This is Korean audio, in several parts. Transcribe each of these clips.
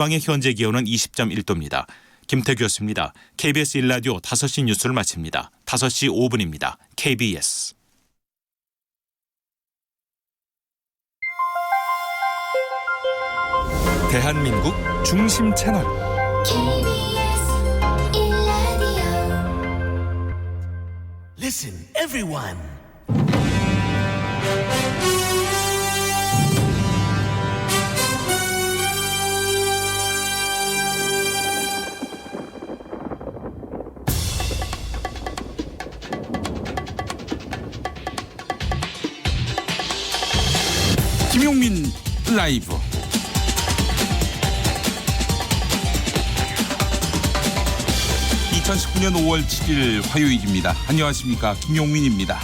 방의 현재 기온은 20.1도입니다. 김태규였습니다. KBS 1라디오 5시 뉴스를 마칩니다. 5시 5분입니다. KBS. 대한민국 중심 채널 KBS 1라디오. Listen, everyone. 김용민 라이브. (2019년 5월 7일) 화요일입니다. 안녕하십니까, 김용민입니다.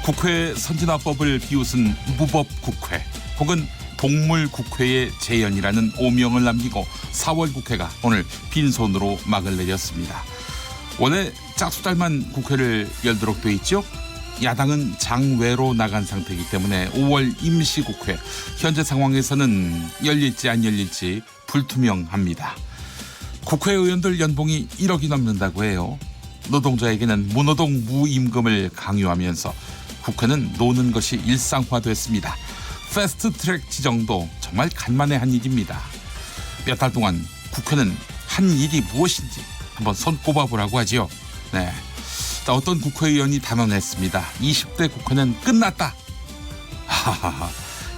국회 선진화법을 비웃은 무법국회 혹은 동물국회의 재현이라는 오명을 남기고 4월 국회가 오늘 빈손으로 막을 내렸습니다. 원래 짝수달만 국회를 열도록 돼 있죠. 야당은 장외로 나간 상태이기 때문에 5월 임시국회 현재 상황에서는 열릴지 안 열릴지 불투명합니다. 국회의원들 연봉이 1억이 넘는다고 해요. 노동자에게는 무노동 무임금을 강요하면서 국회는 노는 것이 일상화됐습니다. 패스트트랙 지정도 정말 간만에 한 일입니다. 몇 달 동안 국회는 한 일이 무엇인지 한번 손꼽아보라고 하지요. 네. 자, 어떤 국회의원이 단언했습니다. 20대 국회는 끝났다. 하하하.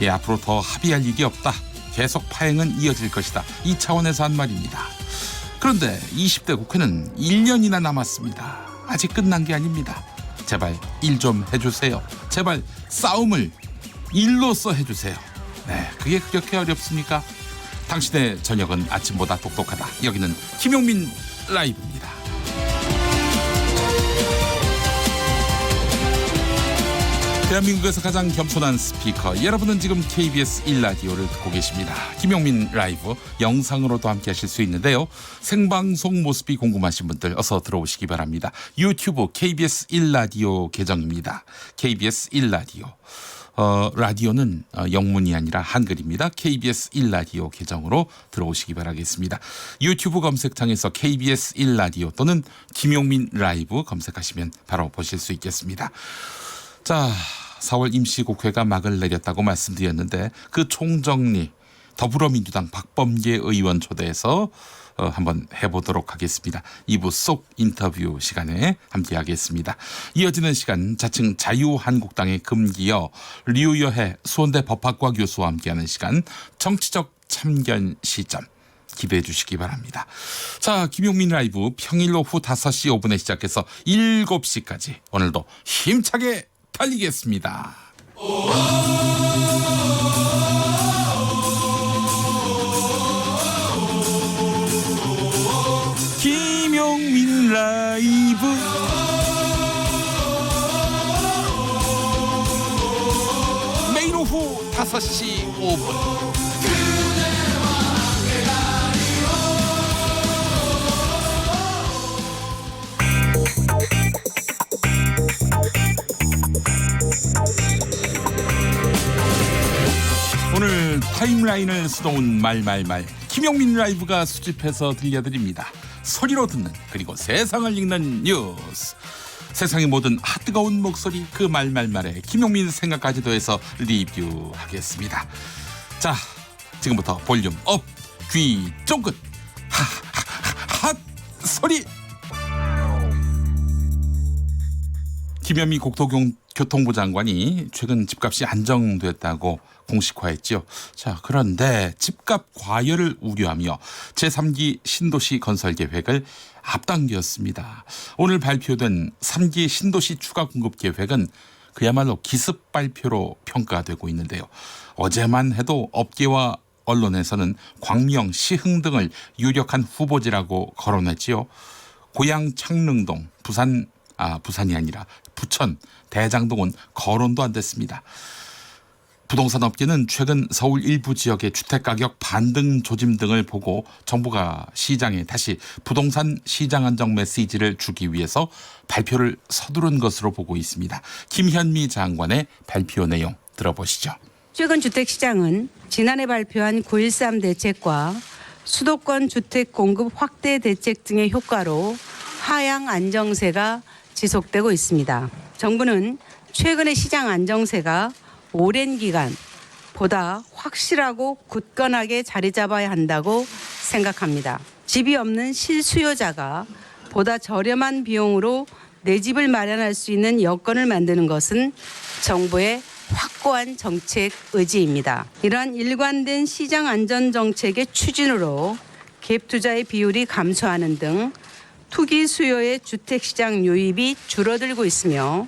예, 앞으로 더 합의할 일이 없다. 계속 파행은 이어질 것이다. 이 차원에서 한 말입니다. 그런데 20대 국회는 1년이나 남았습니다. 아직 끝난 게 아닙니다. 제발 일 좀 해주세요. 제발 싸움을 일로써 해주세요. 네, 그게 그렇게 어렵습니까? 당신의 저녁은 아침보다 똑똑하다. 여기는 김용민 라이브입니다. 대한민국에서 가장 겸손한 스피커, 여러분은 지금 KBS 1라디오를 듣고 계십니다. 김용민 라이브 영상으로도 함께 하실 수 있는데요. 생방송 모습이 궁금하신 분들 어서 들어오시기 바랍니다. 유튜브 KBS 1라디오 계정입니다. KBS 1라디오. 라디오는 영문이 아니라 한글입니다. KBS 1라디오 계정으로 들어오시기 바라겠습니다. 유튜브 검색창에서 KBS 1라디오 또는 김용민 라이브 검색하시면 바로 보실 수 있겠습니다. 자, 4월 임시국회가 막을 내렸다고 말씀드렸는데 그 총정리 더불어민주당 박범계 의원 초대해서 한번 해보도록 하겠습니다. 2부 속 인터뷰 시간에 함께하겠습니다. 이어지는 시간 자칭 자유한국당의 금기어 류여해 수원대 법학과 교수와 함께하는 시간 정치적 참견 시점 기대해 주시기 바랍니다. 자, 김용민 라이브 평일 오후 5시 5분에 시작해서 7시까지 오늘도 힘차게 달리겠습니다. 김용민 라이브 매일 오후 5시 5분 오늘 타임라인을 수놓은 말말말 김용민 라이브가 수집해서 들려드립니다. 소리로 듣는 그리고 세상을 읽는 뉴스. 세상의 모든 뜨거운 목소리 그 말말말에 김용민 생각까지도 해서 리뷰하겠습니다. 자, 지금부터 볼륨 업, 귀 쫑긋 핫 소리. 김현미 국토교통부 장관이 최근 집값이 안정됐다고 공식화했죠. 자, 그런데 집값 과열을 우려하며 제3기 신도시 건설 계획을 앞당겼습니다. 오늘 발표된 3기 신도시 추가 공급 계획은 그야말로 기습 발표로 평가되고 있는데요. 어제만 해도 업계와 언론에서는 광명, 시흥 등을 유력한 후보지라고 거론했지요. 고양 창릉동, 부산이 아니라 부천, 대장동은 거론도 안 됐습니다. 부동산 업계는 최근 서울 일부 지역의 주택가격 반등 조짐 등을 보고 정부가 시장에 다시 부동산 시장 안정 메시지를 주기 위해서 발표를 서두른 것으로 보고 있습니다. 김현미 장관의 발표 내용 들어보시죠. 최근 주택시장은 지난해 발표한 9.13 대책과 수도권 주택 공급 확대 대책 등의 효과로 하향 안정세가 지속되고 있습니다. 정부는 최근의 시장 안정세가 오랜 기간 보다 확실하고 굳건하게 자리 잡아야 한다고 생각합니다. 집이 없는 실수요자가 보다 저렴한 비용으로 내 집을 마련할 수 있는 여건을 만드는 것은 정부의 확고한 정책 의지입니다. 이러한 일관된 시장 안전 정책의 추진으로 갭 투자의 비율이 감소하는 등 투기 수요의 주택시장 유입이 줄어들고 있으며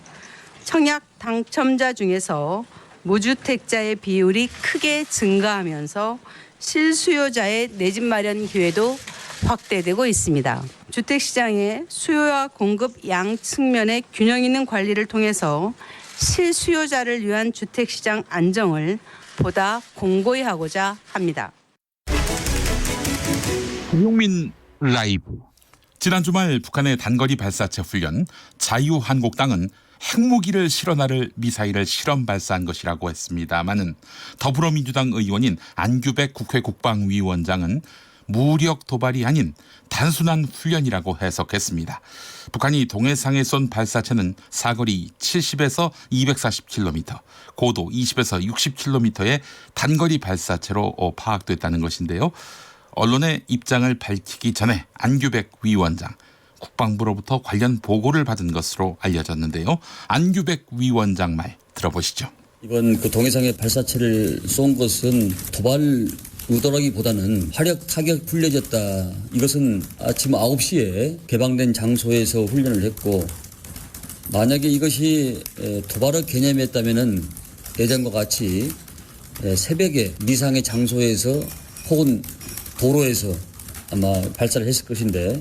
청약 당첨자 중에서 무주택자의 비율이 크게 증가하면서 실수요자의 내 집 마련 기회도 확대되고 있습니다. 주택시장의 수요와 공급 양 측면의 균형 있는 관리를 통해서 실수요자를 위한 주택시장 안정을 보다 공고히 하고자 합니다. 김용민 라이브. 지난 주말 북한의 단거리 발사체 훈련 자유한국당은 핵무기를 실어나를 미사일을 실험 발사한 것이라고 했습니다마는 더불어민주당 의원인 안규백 국회 국방위원장은 무력 도발이 아닌 단순한 훈련이라고 해석했습니다. 북한이 동해상에 쏜 발사체는 사거리 70에서 240km, 고도 20에서 60km의 단거리 발사체로 파악됐다는 것인데요. 언론의 입장을 밝히기 전에 안규백 위원장, 국방부로부터 관련 보고를 받은 것으로 알려졌는데요. 안규백 위원장 말 들어보시죠. 이번 그 동해상에 발사체를 쏜 것은 도발 의도라기보다는 화력 타격 훈련이었다. 이것은 아침 9시에 개방된 장소에서 훈련을 했고 만약에 이것이 도발의 개념이었다면 예전과 같이 새벽에 미상의 장소에서 혹은 도로에서 아마 발사를 했을 것인데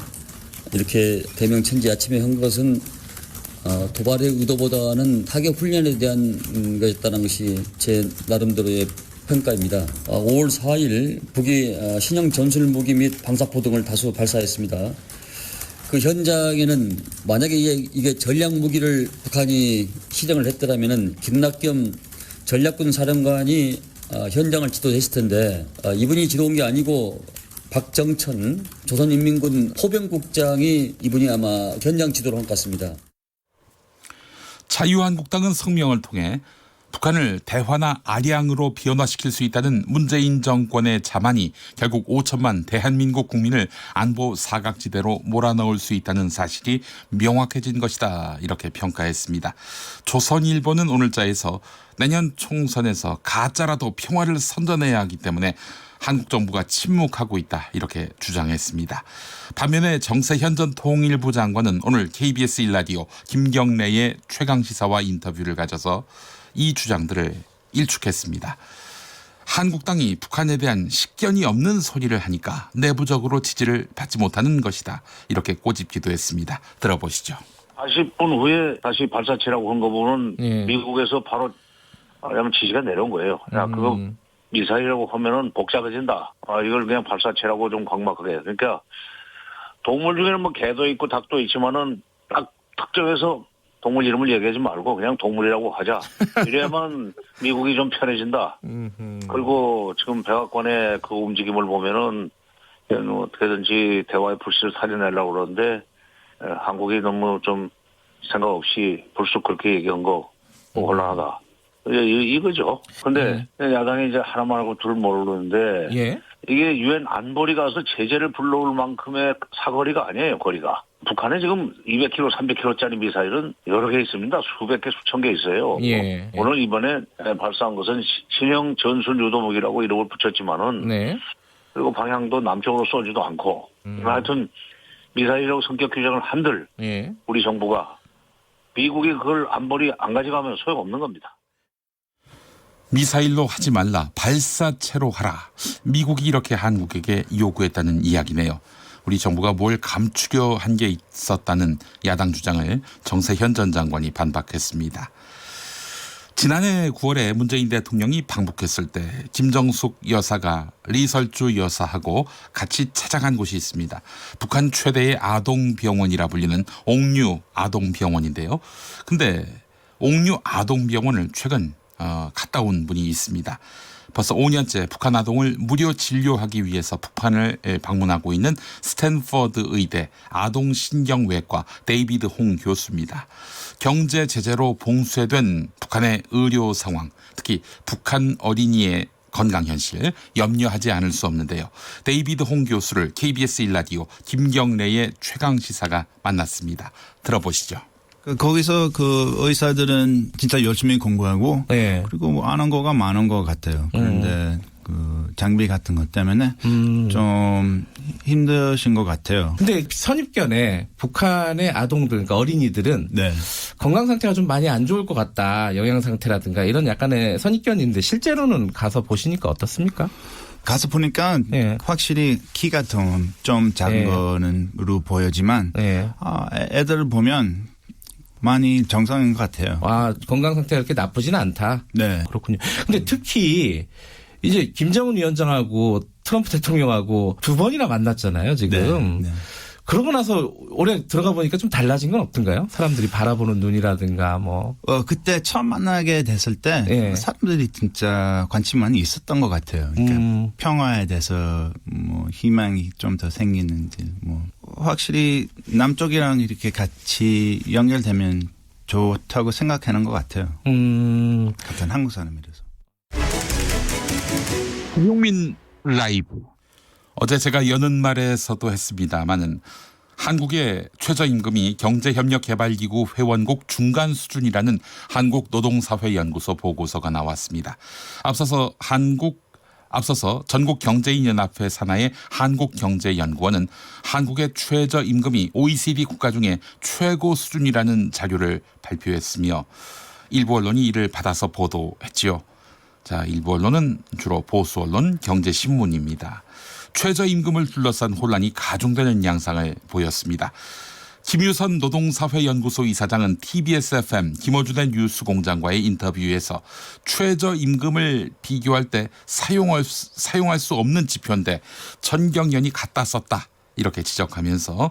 이렇게 대명천지 아침에 한 것은 도발의 의도보다는 타격 훈련에 대한 것이었다는 것이 제 나름대로의 평가입니다. 5월 4일 북이 신형 전술무기 및 방사포 등을 다수 발사했습니다. 그 현장에는 만약에 이게 전략무기를 북한이 시정을 했더라면 김낙겸 전략군 사령관이 현장을 지도했을 텐데 이분이 지도한 게 아니고 박정천 조선인민군 포병국장이 이분이 아마 현장 지도를 한 것 같습니다. 자유한국당은 성명을 통해 북한을 대화나 아량으로 변화시킬 수 있다는 문재인 정권의 자만이 결국 5천만 대한민국 국민을 안보 사각지대로 몰아넣을 수 있다는 사실이 명확해진 것이다. 이렇게 평가했습니다. 조선일보는 오늘자에서 내년 총선에서 가짜라도 평화를 선전해야 하기 때문에 한국 정부가 침묵하고 있다. 이렇게 주장했습니다. 반면에 정세현 전 통일부 장관은 오늘 KBS 1라디오 김경래의 최강시사와 인터뷰를 가져서 이 주장들을 일축했습니다. 한국당이 북한에 대한 식견이 없는 소리를 하니까 내부적으로 지지를 받지 못하는 것이다. 이렇게 꼬집기도 했습니다. 들어보시죠. 40분 후에 다시 발사체라고 한 거 보면 미국에서 바로 지시가 내려온 거예요. 야, 그거 미사일이라고 하면은 복잡해진다. 이걸 그냥 발사체라고 좀 광막하게. 그러니까 동물 중에는 뭐 개도 있고 닭도 있지만은 딱 특정해서 동물 이름을 얘기하지 말고 그냥 동물이라고 하자. 이래야만 미국이 좀 편해진다. 그리고 지금 백악관의 그 움직임을 보면은 어떻게든지 대화의 불씨를 살려내려고 그러는데 한국이 너무 좀 생각 없이 불쑥 그렇게 얘기한 거 곤란하다. 이거죠. 근데 야당이 이제 하나만 하고 둘 모르는데 이게 유엔 안보리 가서 제재를 불러올 만큼의 사거리가 아니에요. 거리가. 북한에 지금 200km, 300km짜리 미사일은 여러 개 있습니다. 수백 개, 수천 개 있어요. 오늘 이번에 발사한 것은 신형 전술 유도무기라고 이름을 붙였지만은 그리고 방향도 남쪽으로 쏘지도 않고 하여튼 미사일이라고 성격 규정을 한들 우리 정부가 미국이 그걸 안보리 안 가져가면 소용없는 겁니다. 미사일로 하지 말라, 발사체로 하라. 미국이 이렇게 한국에게 요구했다는 이야기네요. 우리 정부가 뭘 감추려 한 게 있었다는 야당 주장을 정세현 전 장관이 반박했습니다. 지난해 9월에 문재인 대통령이 방북했을 때 김정숙 여사가 리설주 여사하고 같이 찾아간 곳이 있습니다. 북한 최대의 아동병원이라 불리는 옥류 아동병원인데요. 근데 옥류 아동병원을 최근 갔다 온 분이 있습니다. 벌써 5년째 북한 아동을 무료 진료하기 위해서 북한을 방문하고 있는 스탠퍼드 의대 아동신경외과 데이비드 홍 교수입니다. 경제 제재로 봉쇄된 북한의 의료 상황, 특히 북한 어린이의 건강 현실 염려하지 않을 수 없는데요. 데이비드 홍 교수를 KBS 1라디오 김경래의 최강시사가 만났습니다. 들어보시죠. 거기서 그 의사들은 진짜 열심히 공부하고 네. 그리고 뭐 아는 거가 많은 것 같아요. 그런데 그 장비 같은 것 때문에 좀 힘드신 것 같아요. 근데 선입견에 북한의 아동들, 그러니까 어린이들은 네. 건강 상태가 좀 많이 안 좋을 것 같다. 영양 상태라든가 이런 약간의 선입견이 있는데 실제로는 가서 보시니까 어떻습니까? 가서 보니까 네. 확실히 키가 좀 작은 네. 거는으로 보여지만 네. 애들 보면 많이 정상인 것 같아요. 아, 건강 상태가 그렇게 나쁘지는 않다. 네. 그렇군요. 근데 특히 이제 김정은 위원장하고 트럼프 대통령하고 두 번이나 만났잖아요, 지금. 네. 네. 그러고 나서 올해 들어가 보니까 좀 달라진 건 없던가요? 사람들이 바라보는 눈이라든가 뭐. 그때 처음 만나게 됐을 때 네. 사람들이 진짜 관심 많이 있었던 것 같아요. 그러니까 평화에 대해서 뭐 희망이 좀 더 생기는지 뭐 확실히 남쪽이랑 이렇게 같이 연결되면 좋다고 생각하는 것 같아요. 같은 한국 사람이라서. 김용민 라이브. 어제 제가 여는 말에서도 했습니다마는 한국의 최저임금이 경제협력개발기구 회원국 중간 수준이라는 한국노동사회연구소 보고서가 나왔습니다. 앞서서 전국경제인연합회 산하의 한국경제연구원은 한국의 최저임금이 OECD 국가 중에 최고 수준이라는 자료를 발표했으며 일부 언론이 이를 받아서 보도했지요. 자, 일부 언론은 주로 보수 언론 경제신문입니다. 최저임금을 둘러싼 혼란이 가중되는 양상을 보였습니다. 김유선 노동사회연구소 이사장은 TBS FM 김어준의 뉴스공장과의 인터뷰에서 최저임금을 비교할 때 사용할 수 없는 지표인데 전경련이 갖다 썼다 이렇게 지적하면서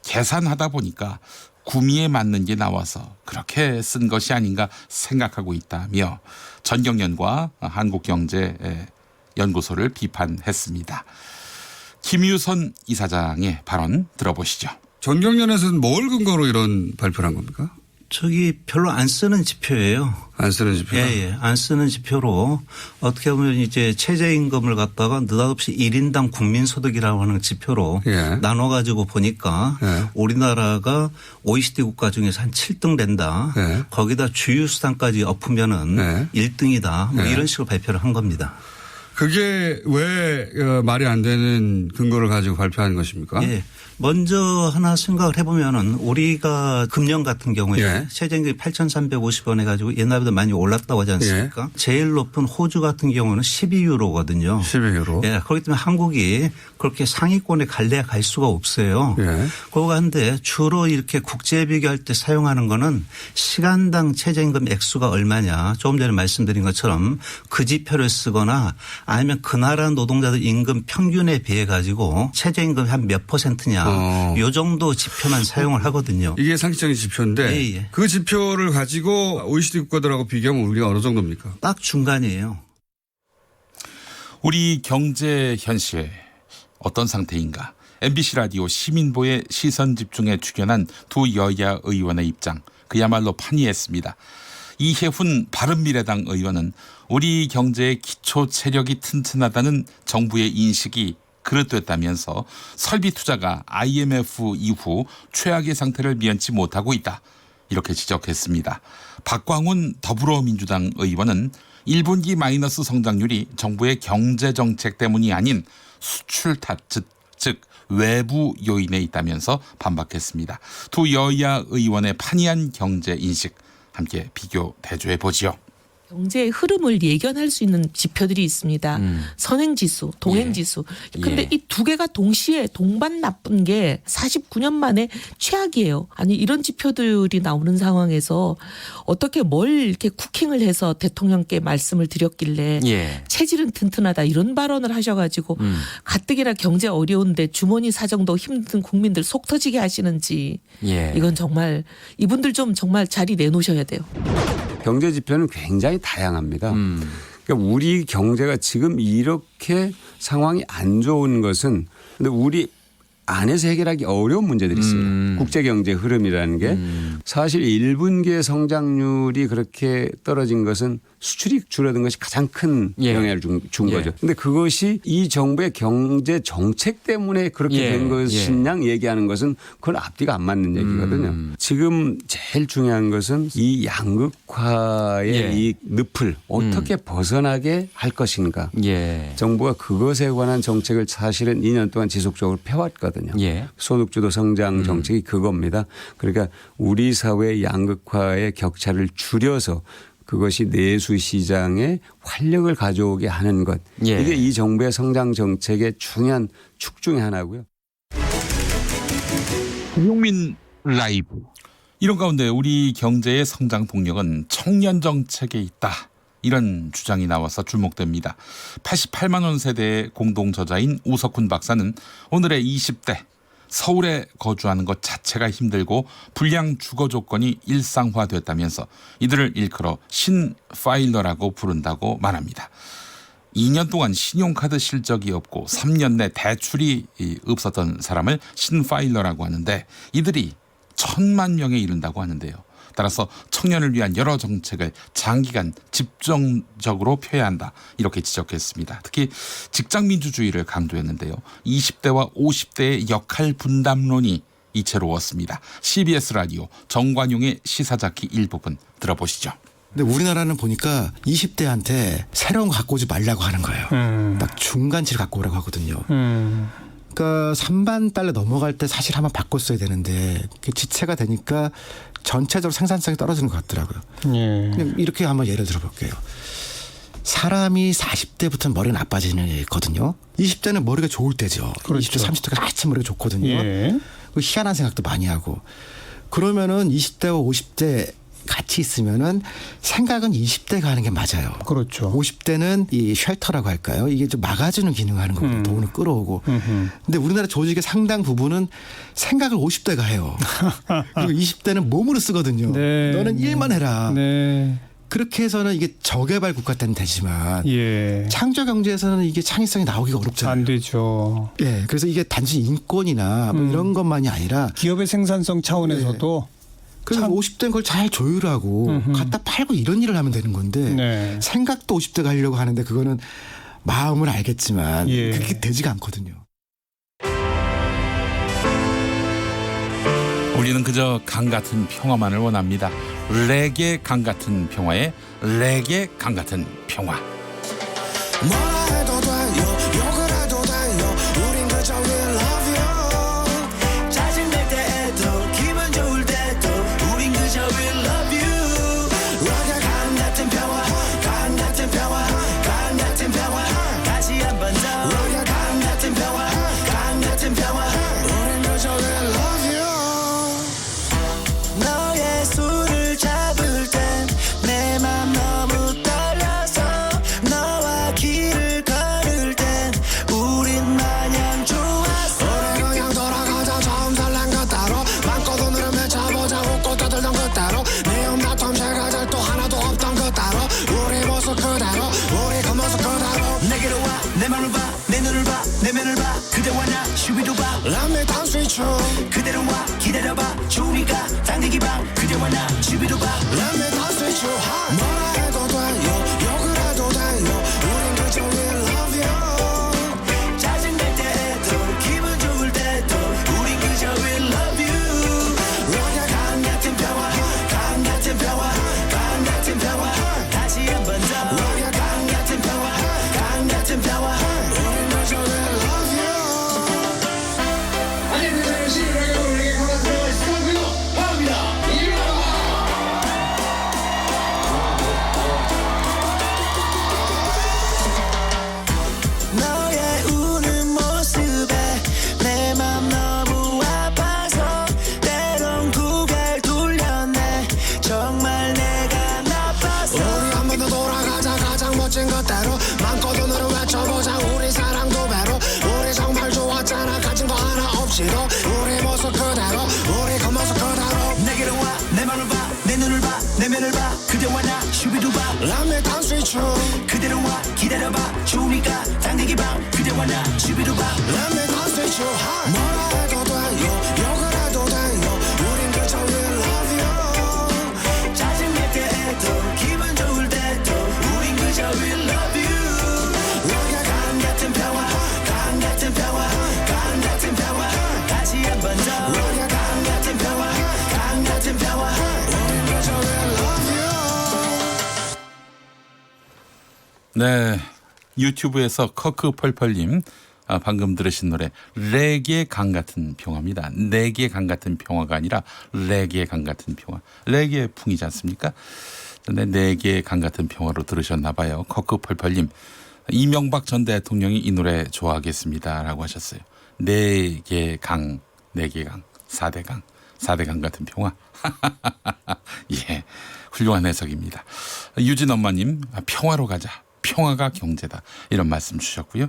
계산하다 보니까 구미에 맞는 게 나와서 그렇게 쓴 것이 아닌가 생각하고 있다며 전경련과 한국경제연구소를 비판했습니다. 김유선 이사장의 발언 들어보시죠. 전경련에서는 뭘 근거로 이런 발표를 한 겁니까? 저기 별로 안 쓰는 지표예요. 안 쓰는 지표? 예. 안 쓰는 지표로 어떻게 보면 이제 최저임금을 갖다가 느닷없이 1인당 국민소득이라고 하는 지표로 예. 나눠가지고 보니까 예. 우리나라가 OECD 국가 중에서 한 7등 된다. 예. 거기다 주유수단까지 엎으면은 예. 1등이다. 뭐 예. 이런 식으로 발표를 한 겁니다. 그게 왜 말이 안 되는 근거를 가지고 발표한 것입니까? 예. 먼저 하나 생각을 해보면은 우리가 금년 같은 경우에 예. 최저임금이 8,350원 해가지고 옛날보다 많이 올랐다고 하지 않습니까? 제일 높은 호주 같은 경우는 12유로거든요. 12유로. 예. 그렇기 때문에 한국이 그렇게 상위권에 갈래야 갈 수가 없어요. 예. 그거 한데 주로 이렇게 국제 비교할 때 사용하는 거는 시간당 최저임금 액수가 얼마냐. 조금 전에 말씀드린 것처럼 그 지표를 쓰거나 아니면 그 나라 노동자들 임금 평균에 비해 가지고 최저임금이 한 몇 %냐. 요 정도 지표만 사용을 하거든요. 이게 상식적인 지표인데 예. 그 지표를 가지고 OECD 국가들하고 비교하면 우리가 어느 정도입니까? 딱 중간이에요. 우리 경제 현실 어떤 상태인가? MBC 라디오 시민보의 시선집중에 출연한 두 여야 의원의 입장 그야말로 판이했습니다. 이혜훈 바른미래당 의원은 우리 경제의 기초 체력이 튼튼하다는 정부의 인식이 그릇됐다면서 설비 투자가 IMF 이후 최악의 상태를 면치 못하고 있다. 이렇게 지적했습니다. 박광훈 더불어민주당 의원은 1분기 마이너스 성장률이 정부의 경제정책 때문이 아닌 수출 탓, 즉 외부 요인에 있다면서 반박했습니다. 두 여야 의원의 판이한 경제 인식 함께 비교 대조해 보지요. 경제의 흐름을 예견할 수 있는 지표들이 있습니다. 선행지수, 동행지수. 근데 이 두 개가 동시에 동반 나쁜 게 49년 만에 최악이에요. 아니 이런 지표들이 나오는 상황에서 어떻게 뭘 이렇게 쿠킹을 해서 대통령께 말씀을 드렸길래 체질은 튼튼하다 이런 발언을 하셔가지고 가뜩이나 경제 어려운데 주머니 사정도 힘든 국민들 속 터지게 하시는지 이건 정말 이분들 좀 정말 자리 내놓으셔야 돼요. 경제 지표는 굉장히 다양합니다. 그러니까 우리 경제가 지금 이렇게 상황이 안 좋은 것은 근데 우리 안에서 해결하기 어려운 문제들이 있습니다. 국제경제 흐름이라는 게 사실 1분기의 성장률이 그렇게 떨어진 것은 수출이 줄어든 것이 가장 큰 영향을 준 거죠. 그런데 그것이 이 정부의 경제 정책 때문에 그렇게 된 것이냐 얘기하는 것은 그건 앞뒤가 안 맞는 얘기거든요. 지금 제일 중요한 것은 이 양극화의 이 늪을 어떻게 벗어나게 할 것인가. 정부가 그것에 관한 정책을 사실은 2년 동안 지속적으로 펴왔거든요. 소득주도 성장 정책이 그겁니다. 그러니까 우리 사회의 양극화의 격차를 줄여서 그것이 내수 시장에 활력을 가져오게 하는 것. 이게 이 정부의 성장 정책의 중요한 축 중에 하나고요. 김용민 라이브. 이런 가운데 우리 경제의 성장 동력은 청년 정책에 있다. 이런 주장이 나와서 주목됩니다. 88만 원 세대의 공동 저자인 우석훈 박사는 오늘의 20대 서울에 거주하는 것 자체가 힘들고 불량 주거 조건이 일상화됐다면서 이들을 일컬어 신파일러라고 부른다고 말합니다. 2년 동안 신용카드 실적이 없고 3년 내 대출이 없었던 사람을 신파일러라고 하는데 이들이 1,000만 명에 이른다고 하는데요. 따라서 청년을 위한 여러 정책을 장기간 집중적으로 펴야 한다 이렇게 지적했습니다. 특히 직장민주주의를 강조했는데요. 20대와 50대의 역할 분담론이 이채로웠습니다. CBS 라디오 정관용의 시사자키 일부분 들어보시죠. 근데 우리나라는 보니까 20대한테 새로운 거 갖고 오지 말라고 하는 거예요. 딱 중간치를 갖고 오라고 하거든요. 그러니까 3반 달러 넘어갈 때 사실 한번 바꿨어야 되는데 지체가 되니까 전체적으로 생산성이 떨어지는 것 같더라고요. 그냥 이렇게 한번 예를 들어볼게요. 사람이 40대부터는 머리가 나빠지는 거든요. 20대는 머리가 좋을 때죠. 그렇죠. 20대, 30대가 같이 머리가 좋거든요. 희한한 생각도 많이 하고. 그러면은 20대와 50대 같이 있으면은 생각은 20대가 하는 게 맞아요. 그렇죠. 50대는 이 쉘터라고 할까요? 이게 좀 막아주는 기능을 하는 거고 돈을 끌어오고. 근데 우리나라 조직의 상당 부분은 생각을 50대가 해요. 그리고 20대는 몸으로 쓰거든요. 너는 일만 해라. 그렇게 해서는 이게 저개발 국가 때는 되지만 창조 경제에서는 이게 창의성이 나오기가 어렵잖아요. 안 되죠. 그래서 이게 단순히 인권이나 뭐 이런 것만이 아니라 기업의 생산성 차원에서도 그래서 50대는 그걸 잘 조율하고 갖다 팔고 이런 일을 하면 되는 건데 생각도 50대가 하려고 하는데 그거는 마음을 알겠지만 그게 되지가 않거든요. 우리는 그저 강 같은 평화만을 원합니다. 레게 강 같은 평화에 레게 강 같은 평화. 뭐라 해도 돼요 욕을 해도 돼요 우린 그저 we love you 짜증날 때에도 기분 좋을 때도 우린 그저 we love you 락의 강 같은 평화 강 같은 평화 강 같은 평화 다시 한 번 더 락의 강 같은 평화 강 같은 평화 우린 그저 we love you 너의 손을 잡을 땐 내 맘 너무 떨려서 너와 길을 걸을 땐 우린 마냥 좋았어 우리 그냥 돌아가자 처음 설렌 그따로 맘껏 오늘은 맺혀보자 웃고 떠들던 그따로 미움 다툼 제가들 또 하나도 없던 그따로 우리 모습 그대로 우리 그 모습 그대로 내게로 와 내 맘을 봐 내 눈을 봐 내면을 봐 그대와 나 슈비도 봐 Let me dance with you 그대로 와 기다려봐 주위가 당기기 봐 그대와 나 슈비도 봐 Let me dance with you 뭐라 해도 돼요 욕을 해도 돼요 우린 그저 we love you 짜증날 때에도 기분 좋을 때도 우린 그저 we love you 락의 강 같은 평화 강 같은 평화 강 같은 평화 다시 한 번 더 락의 강 같은 평화 강 같은 평화 우린 그저 we love you 안녕하세요 시르라게 우리에게 강한 평화의 스타그노 파입니다 너의 우는 모습에 내 맘 너무 아파서 때론 고개를 돌렸네 정말 내가 나빴어 우리 한 번 더 돌아가자 가장 멋진 것대로 맘껏 오늘은 외쳐보자 우리 사랑도 배로 우리 정말 좋았잖아 가진 거 하나 없이도 우리 모습 그대로 우리 그 모습 그대로 내게로 와 내 맘을 봐 내 눈을 봐 내면을 봐 그대와 나 슈비두 봐 Let me dance with you 그대로 와 뭐냐 슈비두바 Let me dance with you 뭐라 해도 돼요 욕을 해도 돼요 우린 그저 we love you 짜증날 때에도 기분 좋을 때도 우린 그저 we love you 너가 강 같은 평화 강 같은 평화 강 같은 평화 다시 한 번 더 너가 강 같은 평화 강 같은 평화 우린 그저 we love you 네, 유튜브에서 커크펄펄님 방금 들으신 노래 레게 강 같은 평화입니다. 레게 강 같은 평화가 아니라 레게 강 같은 평화. 레게 풍이지 않습니까? 근데 레게 강 같은 평화로 들으셨나 봐요. 커크펄펄님. 이명박 전 대통령이 이 노래 좋아하겠습니다라고 하셨어요. 네개 강, 4대 강 같은 평화. 예, 훌륭한 해석입니다. 유진 엄마님, 평화로 가자. 평화가 경제다. 이런 말씀 주셨고요.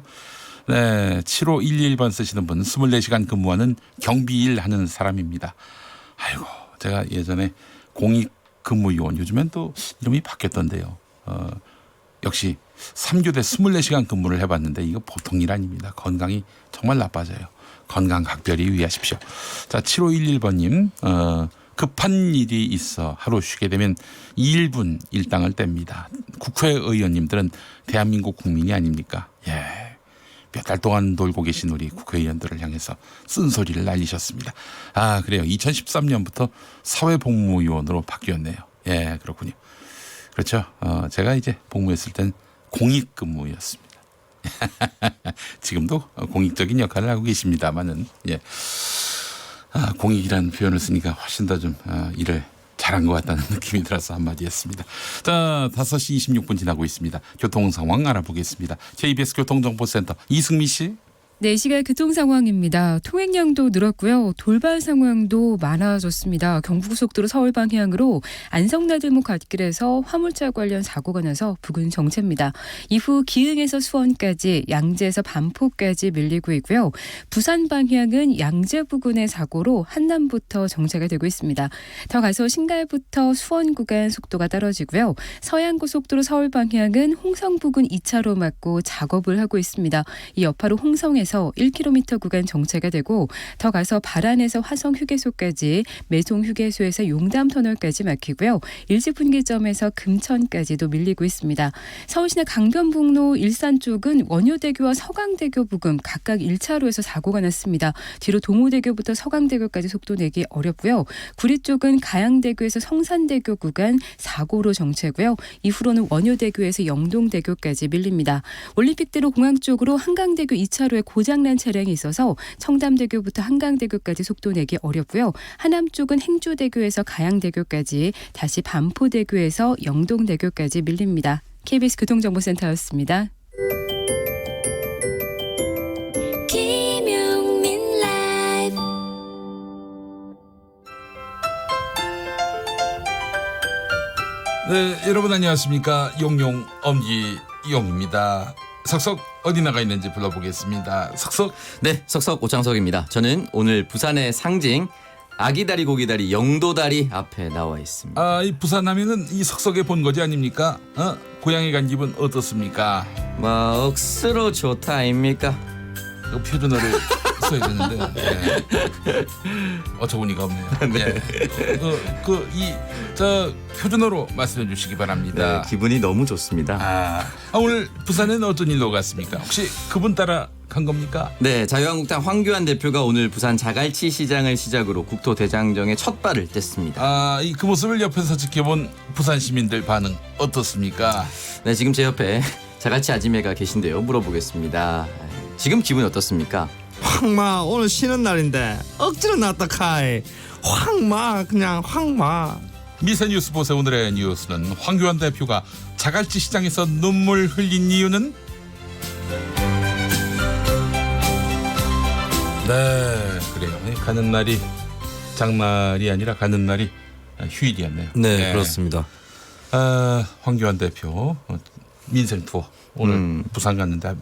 네, 7511번 쓰시는 분 24시간 근무하는 경비일 하는 사람입니다. 아이고, 제가 예전에 공익근무요원, 요즘엔 또 이름이 바뀌었던데요. 역시 3교대 24시간 근무를 해봤는데 이거 보통 일 아닙니다. 건강이 정말 나빠져요. 건강 각별히 유의하십시오. 자, 7511번님 급한 일이 있어 하루 쉬게 되면 1분 일당을 뗍니다. 국회의원님들은 대한민국 국민이 아닙니까? 예. 몇 달 동안 놀고 계신 우리 국회의원들을 향해서 쓴소리를 날리셨습니다. 아, 그래요. 2013년부터 사회복무요원으로 바뀌었네요. 예, 그렇군요. 그렇죠. 제가 이제 복무했을 땐 공익근무였습니다. 지금도 공익적인 역할을 하고 계십니다만은, 예. 공익이라는 표현을 쓰니까 훨씬 더 좀 일을 잘한 것 같다는 느낌이 들어서 한마디 했습니다. 자, 5시 26분 지나고 있습니다. 교통 상황 알아보겠습니다. KBS 교통정보센터 이승미 씨. 네, 시각 교통 상황입니다. 통행량도 늘었고요. 돌발 상황도 많아졌습니다. 경부고속도로 서울 방향으로 안성나들목 갓길에서 화물차 관련 사고가 나서 부근 정체입니다. 이후 기흥에서 수원까지, 양재에서 반포까지 밀리고 있고요. 부산 방향은 양재 부근의 사고로 한남부터 정체가 되고 있습니다. 더 가서 신갈부터 수원 구간 속도가 떨어지고요. 서양고속도로 서울 방향은 홍성 부근 2차로 막고 작업을 하고 있습니다. 이 여파로 홍성에서 1km 구간 정체가 되고 더 가서 발안에서 화성 휴게소까지, 매송 휴게소에서 용담 터널까지 막히고요. 일지분기점에서 금천까지도 밀리고 있습니다. 서울시내 강변북로 일산 쪽은 원효대교와 서강대교 부근 각각 1차로에서 사고가 났습니다. 뒤로 동호대교부터 서강대교까지 속도 내기 어렵고요. 구리 쪽은 가양대교에서 성산대교 구간 사고로 정체고요. 이후로는 원효대교에서 영동대교까지 밀립니다. 올림픽대로 공항 쪽으로 한강대교 2차로에 고장난 차량이 있어서 청담대교부터 한강대교까지 속도 내기 어렵고요. 하남 쪽은 행주대교에서 가양대교까지, 다시 반포대교에서 영동대교까지 밀립니다. KBS 교통정보센터였습니다. 김용민 라이브 네, 여러분 안녕하십니까. 용용 엄지용입니다. 석석 어디 나가 있는지 불러보겠습니다. 석석. 네, 석석 오창석입니다. 저는 오늘 부산의 상징 아기다리 고기다리 영도다리 앞에 나와 있습니다. 아, 이 부산 하면은 이 석석에 본 거지 아닙니까? 고향에 간 기분 어떻습니까? 뭐 억수로 좋다 아닙니까? 그 표준어를 써야 되는데 네. 어처구니가 없네요. 네. 저 표준어로 말씀해 주시기 바랍니다. 네, 기분이 너무 좋습니다. 오늘 부산에는 어떤 일로 갔습니까? 혹시 그분 따라 간 겁니까? 네, 자유한국당 황교안 대표가 오늘 부산 자갈치 시장을 시작으로 국토대장정에 첫 발을 뗐습니다. 그 모습을 옆에서 지켜본 부산 시민들 반응 어떻습니까? 네, 지금 제 옆에 자갈치 아지매가 계신데요. 물어보겠습니다. 지금 기분이 어떻습니까? 황마, 오늘 쉬는 날인데 억지로 나왔다 카이. 황마, 그냥 황마. 미세뉴스 보세. 오늘의 뉴스는 황교안 대표가 자갈치 시장에서 눈물 흘린 이유는? 네, 그래요. 가는 날이 장날이 아니라 가는 날이 휴일이었네요. 네, 그렇습니다. 황교안 대표 민생 투어 오늘 부산 갔는데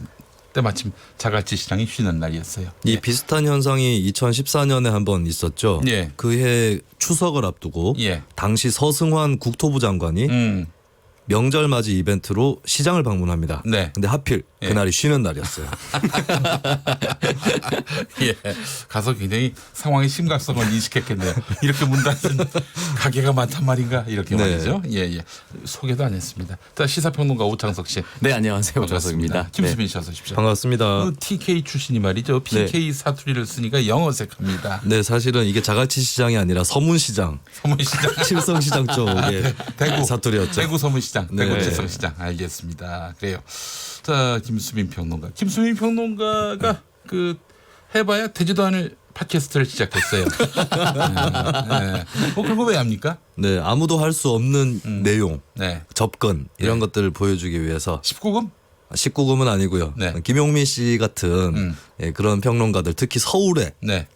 때마침 자갈치 시장이 쉬는 날이었어요. 이 비슷한 현상이 2014년에 한번 있었죠. 그해 추석을 앞두고 당시 서승환 국토부 장관이 명절 맞이 이벤트로 시장을 방문합니다. 네. 근데 하필 그날이 쉬는 날이었어요. 예. 가서 굉장히 상황의 심각성을 인식했겠네요. 이렇게 문 닫은 가게가 많단 말인가 이렇게 네. 말이죠. 예. 소개도 안 했습니다. 자, 시사평론가 오창석 씨. 네, 안녕하세요. 오창석입니다. 김수민 씨 어서 오십시오. 반갑습니다. TK 출신이 말이죠. PK 사투리를 쓰니까 영 어색합니다. 네, 사실은 이게 자갈치 시장이 아니라 서문시장, 칠성시장 쪽의 대구 사투리였죠. 대구 서문시장, 네. 대구 칠성시장. 알겠습니다. 그래요. 자, 김수민 평론가. 김수민 평론가가 그 해봐야 되지도 않을 팟캐스트를 시작했어요. 네. 그거 왜 합니까? 네, 아무도 할 수 없는 내용, 네. 접근 이런 것들을 보여주기 위해서 19금? 19금은 아니고요. 네. 김용민 씨 같은 예, 그런 평론가들, 특히 서울에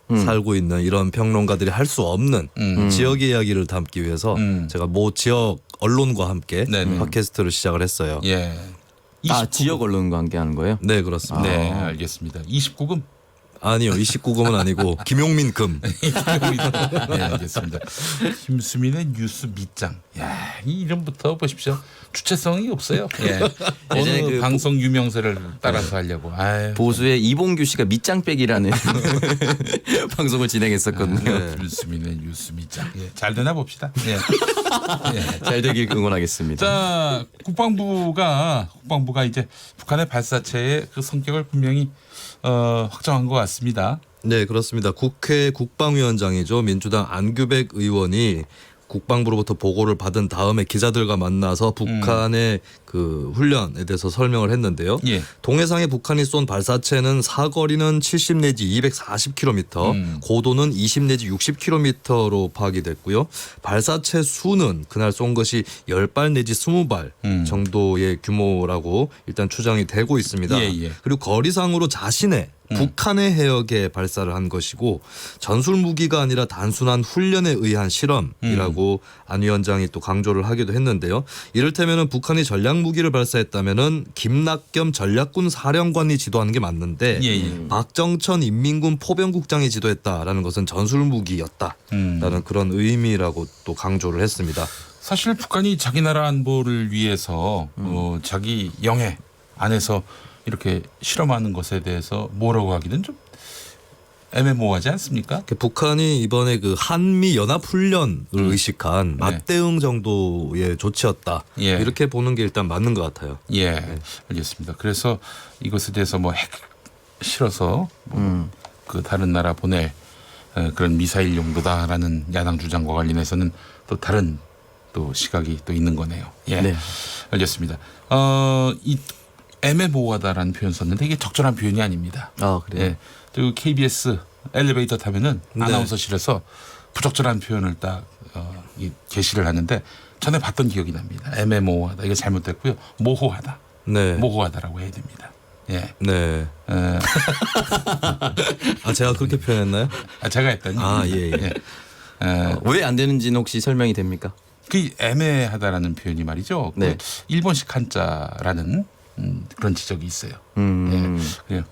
살고 있는 이런 평론가들이 할 수 없는 지역의 이야기를 담기 위해서 제가 모 지역 언론과 함께 팟캐스트를 시작을 했어요. 예. 지역 언론과 함께 하는 거예요? 네, 그렇습니다. 네, 알겠습니다. 29금? 아니요, 29금은 아니고 김용민 금. 네, 알겠습니다. 김수민의 뉴스 밑장. 야, 이 이름부터 보십시오. 주체성이 없어요. 예. 예전에 어느 그 방송 유명세를 따라서 하려고. 아유. 보수의 이봉규 씨가 밑장빼기라는 방송을 진행했었거든요. 김수민의 뉴스 밑장. 예, 잘 되나 봅시다. 예. 잘 되길 응원하겠습니다. 자, 국방부가 이제 북한의 발사체의 그 성격을 분명히 확정한 것 같습니다. 네, 그렇습니다. 국회 국방위원장이죠. 민주당 안규백 의원이 국방부로부터 보고를 받은 다음에 기자들과 만나서 북한의 그 훈련에 대해서 설명을 했는데요. 예. 동해상에 북한이 쏜 발사체는 사거리는 70 내지 240km, 고도는 20 내지 60km로 파악이 됐고요. 발사체 수는 그날 쏜 것이 10발 내지 20발 정도의 규모라고 일단 추정이 되고 있습니다. 예. 그리고 거리상으로 자신의 북한의 해역에 발사를 한 것이고 전술 무기가 아니라 단순한 훈련에 의한 실험이라고 안 위원장이 또 강조를 하기도 했는데요. 이를테면은 북한이 전략 무기를 발사했다면은 김낙겸 전략군 사령관이 지도하는 게 맞는데 박정천 인민군 포병국장이 지도했다라는 것은 전술 무기였다라는 그런 의미라고 또 강조를 했습니다. 사실 북한이 자기 나라 안보를 위해서 자기 영해 안에서 이렇게 실험하는 것에 대해서 뭐라고 하기는 좀 애매모호하지 않습니까? 북한이 이번에 그 한미 연합 훈련을 의식한 맞대응 정도의 조치였다. 이렇게 보는 게 일단 맞는 것 같아요. 예, 알겠습니다. 그래서 이것에 대해서 뭐 핵 실어서 그 다른 나라 보낼 그런 미사일 용도다라는 야당 주장과 관련해서는 또 다른 또 시각이 또 있는 거네요. 예, 네. 알겠습니다. 이 애매모호하다라는 표현 썼는데 이게 적절한 표현이 아닙니다. 그래요? 예. 또 KBS 엘리베이터 타면은 아나운서실에서 부적절한 표현을 딱 게시를 하는데 전에 봤던 기억이 납니다. 애매모호하다. 이게 잘못됐고요. 모호하다. 모호하다라고 해야 됩니다. 예. 네. 제가 그렇게 표현했나요? 제가 했더니. 예. 왜 안 되는지는 혹시 설명이 됩니까? 그 애매하다라는 표현이 말이죠. 네. 그 일본식 한자라는 그런 지적이 있어요. 그래요.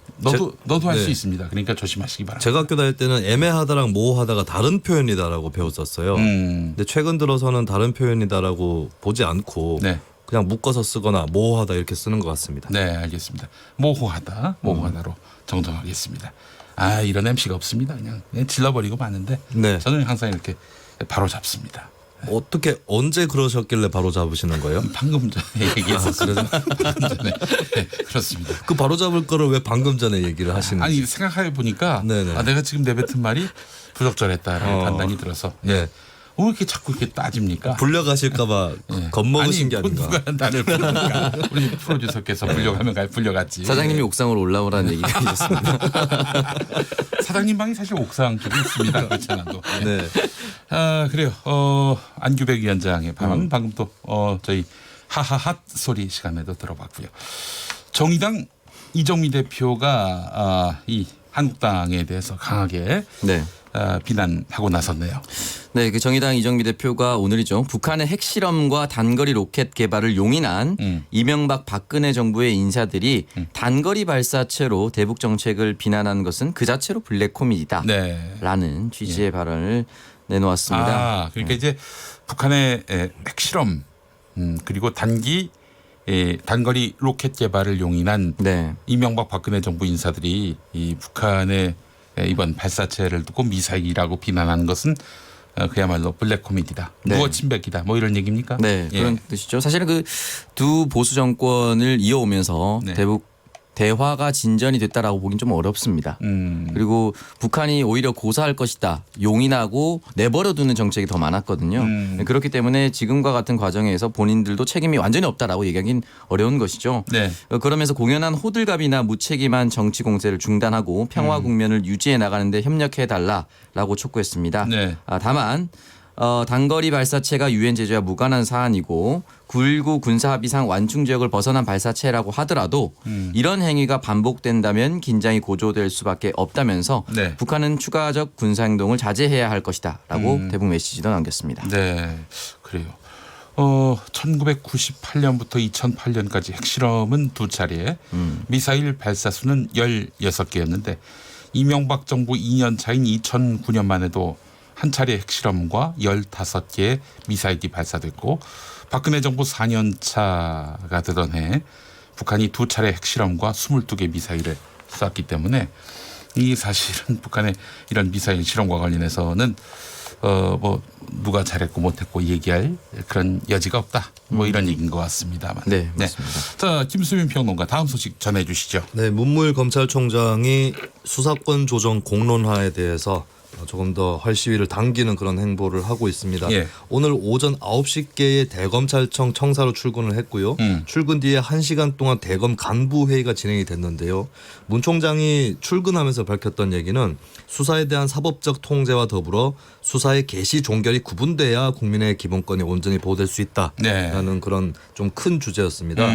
너도 할 수 있습니다. 그러니까 조심하시기 바랍니다. 제가 학교 다닐 때는 애매하다랑 모호하다가 다른 표현이다라고 배웠었어요. 근데 최근 들어서는 다른 표현이다라고 보지 않고 그냥 묶어서 쓰거나 모호하다 이렇게 쓰는 것 같습니다. 네, 알겠습니다. 모호하다로 정정하겠습니다. 이런 MC가 없습니다. 그냥 질러버리고 마는데 저는 항상 이렇게 바로 잡습니다. 어떻게 언제 그러셨길래 바로 잡으시는 거예요? 방금 전에 얘기했었어요. 방금 전에. 네, 그렇습니다. 그 바로 잡을 거를 왜 방금 전에 얘기를 하시는지. 아니 생각해 보니까 내가 지금 내뱉은 말이 부적절했다라는 판단이 들어서 왜 이렇게 자꾸 이렇게 따집니까? 불려가실까봐 겁먹으신 게 아닌가. 누가 나를 부르니까 우리 프로듀서께서 불려가면 불려갔지. 사장님이 옥상으로 올라오라는 얘기가 있었습니다. 사장님 방이 사실 옥상 쪽에 있습니다. 그렇잖아도. 네. 그래요. 안규백 위원장의 방금 또 저희 하하핫 소리 시간에도 들어봤고요. 정의당 이정미 대표가 이 한국당에 대해서 강하게 비난하고 나섰네요. 네, 그 정의당 이정미 대표가 오늘이죠. 북한의 핵실험과 단거리 로켓 개발을 용인한 이명박 박근혜 정부의 인사들이 단거리 발사체로 대북 정책을 비난한 것은 그 자체로 블랙 코미디다. 라는 취지의 발언을 내놓았습니다. 그러니까 이제 북한의 핵실험 그리고 단거리 로켓 개발을 용인한 이명박 박근혜 정부 인사들이 이 북한의 이번 발사체를 두고 미사일이라고 비난하는 것은 그야말로 블랙 코미디다. 무어 침뱉기다. 뭐 이런 얘기입니까? 네, 그런 뜻이죠. 사실은 그 두 보수 정권을 이어오면서 대화가 진전이 됐다라고 보긴 좀 어렵습니다. 그리고 북한이 오히려 고사할 것이다, 용인하고 내버려두는 정책이 더 많았거든요. 그렇기 때문에 지금과 같은 과정에서 본인들도 책임이 완전히 없다라고 얘기하긴 어려운 것이죠. 그러면서 공연한 호들갑이나 무책임한 정치 공세를 중단하고 평화 국면을 유지해 나가는데 협력해달라라고 촉구했습니다. 다만 단거리 발사체가 유엔 제재와 무관한 사안이고 9.19 군사합의상 완충 지역을 벗어난 발사체라고 하더라도 이런 행위가 반복된다면 긴장이 고조될 수밖에 없다면서 북한은 추가적 군사행동을 자제해야 할 것이다 라고 대북 메시지도 남겼습니다. 네, 그래요. 1998년부터 2008년까지 핵실험은 2차례, 미사일 발사수는 16개였는데 이명박 정부 2년 차인 2009년만 해도 한 차례 핵실험과 15개의 미사일이 발사됐고 박근혜 정부 4년 차가 되던 해 북한이 2차례 핵실험과 22개 미사일을 쐈기 때문에 이 사실은 북한의 이런 미사일 실험과 관련해서는 뭐 누가 잘했고 못했고 얘기할 그런 여지가 없다. 뭐 이런 얘기인 것 같습니다만. 네, 맞습니다. 자, 김수민 평론가 다음 소식 전해주시죠. 네, 문무일 검찰총장이 수사권 조정 공론화에 대해서 조금 더 활시위를 당기는 그런 행보를 하고 있습니다. 오늘 오전 9시께에 대검찰청 청사로 출근을 했고요. 출근 뒤에 1시간 동안 대검 간부 회의가 진행이 됐는데요. 문 총장이 출근하면서 밝혔던 얘기는 수사에 대한 사법적 통제와 더불어 수사의 개시 종결이 구분돼야 국민의 기본권이 온전히 보호될 수 있다라는 그런 좀 큰 주제였습니다.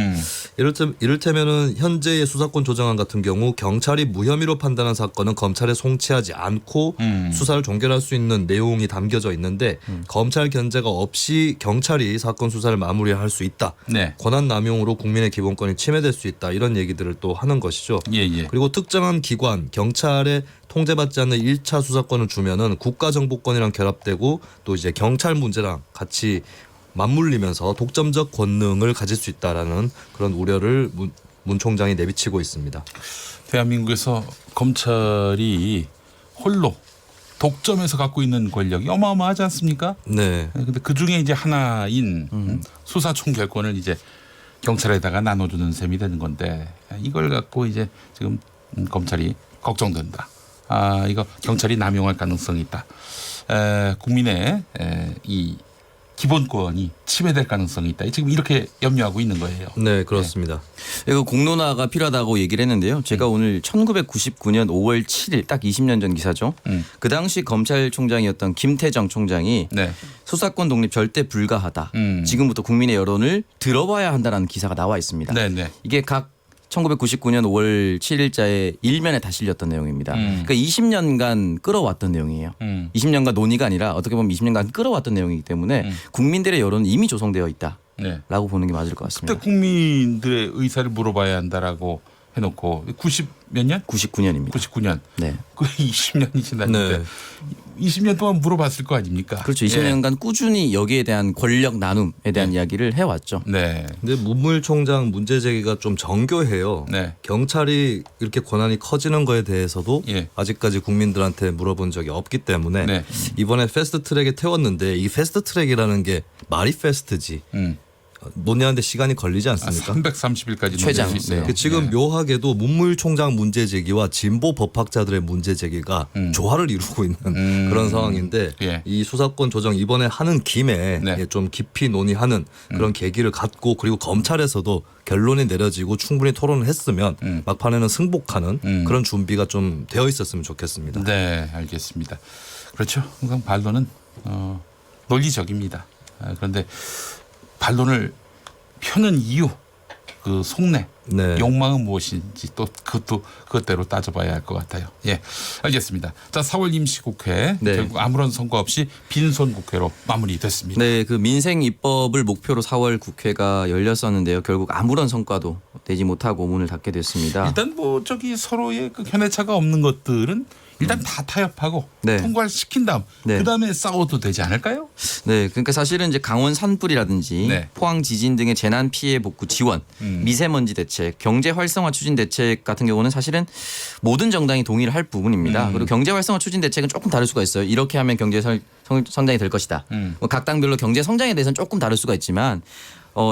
이를테면은 현재의 수사권 조정안 같은 경우 경찰이 무혐의로 판단한 사건은 검찰에 송치하지 않고 수사를 종결할 수 있는 내용이 담겨져 있는데 검찰 견제가 없이 경찰이 사건 수사를 마무리할 수 있다. 권한 남용으로 국민의 기본권이 침해될 수 있다. 이런 얘기들을 또 하는 것이죠. 그리고 특정한 기관, 경찰에 통제받지 않는 1차 수사권을 주면은 국가정보권이랑 결합되고 또 이제 경찰 문제랑 같이 맞물리면서 독점적 권능을 가질 수 있다라는 그런 우려를 문 총장이 내비치고 있습니다. 대한민국에서 검찰이 홀로 독점해서 갖고 있는 권력이 어마어마하지 않습니까? 네. 근데 그 중에 이제 하나인 수사 총결권을 이제 경찰에다가 나눠주는 셈이 되는 건데 이걸 갖고 이제 지금 검찰이 걱정된다. 이거 경찰이 남용할 가능성이 있다. 국민의 이 기본권이 침해될 가능성이 있다. 지금 이렇게 염려하고 있는 거예요. 네, 그렇습니다. 이거 공론화가 필요하다고 얘기를 했는데요. 제가 오늘 1999년 5월 7일 딱 20년 전 기사죠. 그 당시 검찰총장이었던 김태정 총장이 수사권 독립 절대 불가하다. 지금부터 국민의 여론을 들어봐야 한다는 기사가 나와 있습니다. 이게 각 1999년 5월 7일자에 일면에 다 실렸던 내용입니다. 그러니까 20년간 끌어왔던 내용이에요. 20년간 논의가 아니라 어떻게 보면 20년간 끌어왔던 내용이기 때문에 국민들의 여론은 이미 조성되어 있다라고 보는 게 맞을 것 같습니다. 그때 국민들의 의사를 물어봐야 한다라고 해놓고 90 몇 년? 99년입니다. 99년. 네. 그 20년이 지났는데 20년 동안 물어봤을 거 아닙니까? 그렇죠. 20년간 꾸준히 여기에 대한 권력 나눔에 대한 이야기를 해왔죠. 근데 문무일 총장 문제 제기가 좀 정교해요. 경찰이 이렇게 권한이 커지는 거에 대해서도 아직까지 국민들한테 물어본 적이 없기 때문에 이번에 패스트트랙에 태웠는데 이 패스트트랙이라는 게 말이 패스트지. 논의하는데 시간이 걸리지 않습니까? 330일까지 최장. 있어요. 지금 묘하게도 문무일 총장 문제 제기와 진보 법학자들의 문제 제기가 조화를 이루고 있는 그런 상황인데 이 수사권 조정 이번에 하는 김에 좀 깊이 논의하는 그런 계기를 갖고 그리고 검찰에서도 결론이 내려지고 충분히 토론을 했으면 막판에는 승복하는 그런 준비가 좀 되어 있었으면 좋겠습니다. 네, 알겠습니다. 그렇죠. 항상 반론은 논리적입니다. 그런데 반론을 펴는 이유, 그 속내, 욕망은 무엇인지 또 그것대로 따져봐야 할 것 같아요. 예, 알겠습니다. 자, 4월 임시국회 결국 아무런 성과 없이 빈손 국회로 마무리됐습니다. 네, 그 민생 입법을 목표로 4월 국회가 열렸었는데요. 결국 아무런 성과도 내지 못하고 문을 닫게 됐습니다. 일단 뭐 저기 서로의 그 견해차가 없는 것들은 일단 다 타협하고 네. 통과를 시킨 다음 네. 그다음에 싸워도 되지 않을까요? 네, 그러니까 사실은 이제 강원 산불이라든지 네. 포항 지진 등의 재난 피해 복구 지원, 미세먼지 대책, 경제 활성화 추진 대책 같은 경우는 사실은 모든 정당이 동의를 할 부분입니다. 그리고 경제 활성화 추진 대책은 조금 다를 수가 있어요. 이렇게 하면 경제 성장이 될 것이다. 뭐 각 당별로 경제 성장에 대해서는 조금 다를 수가 있지만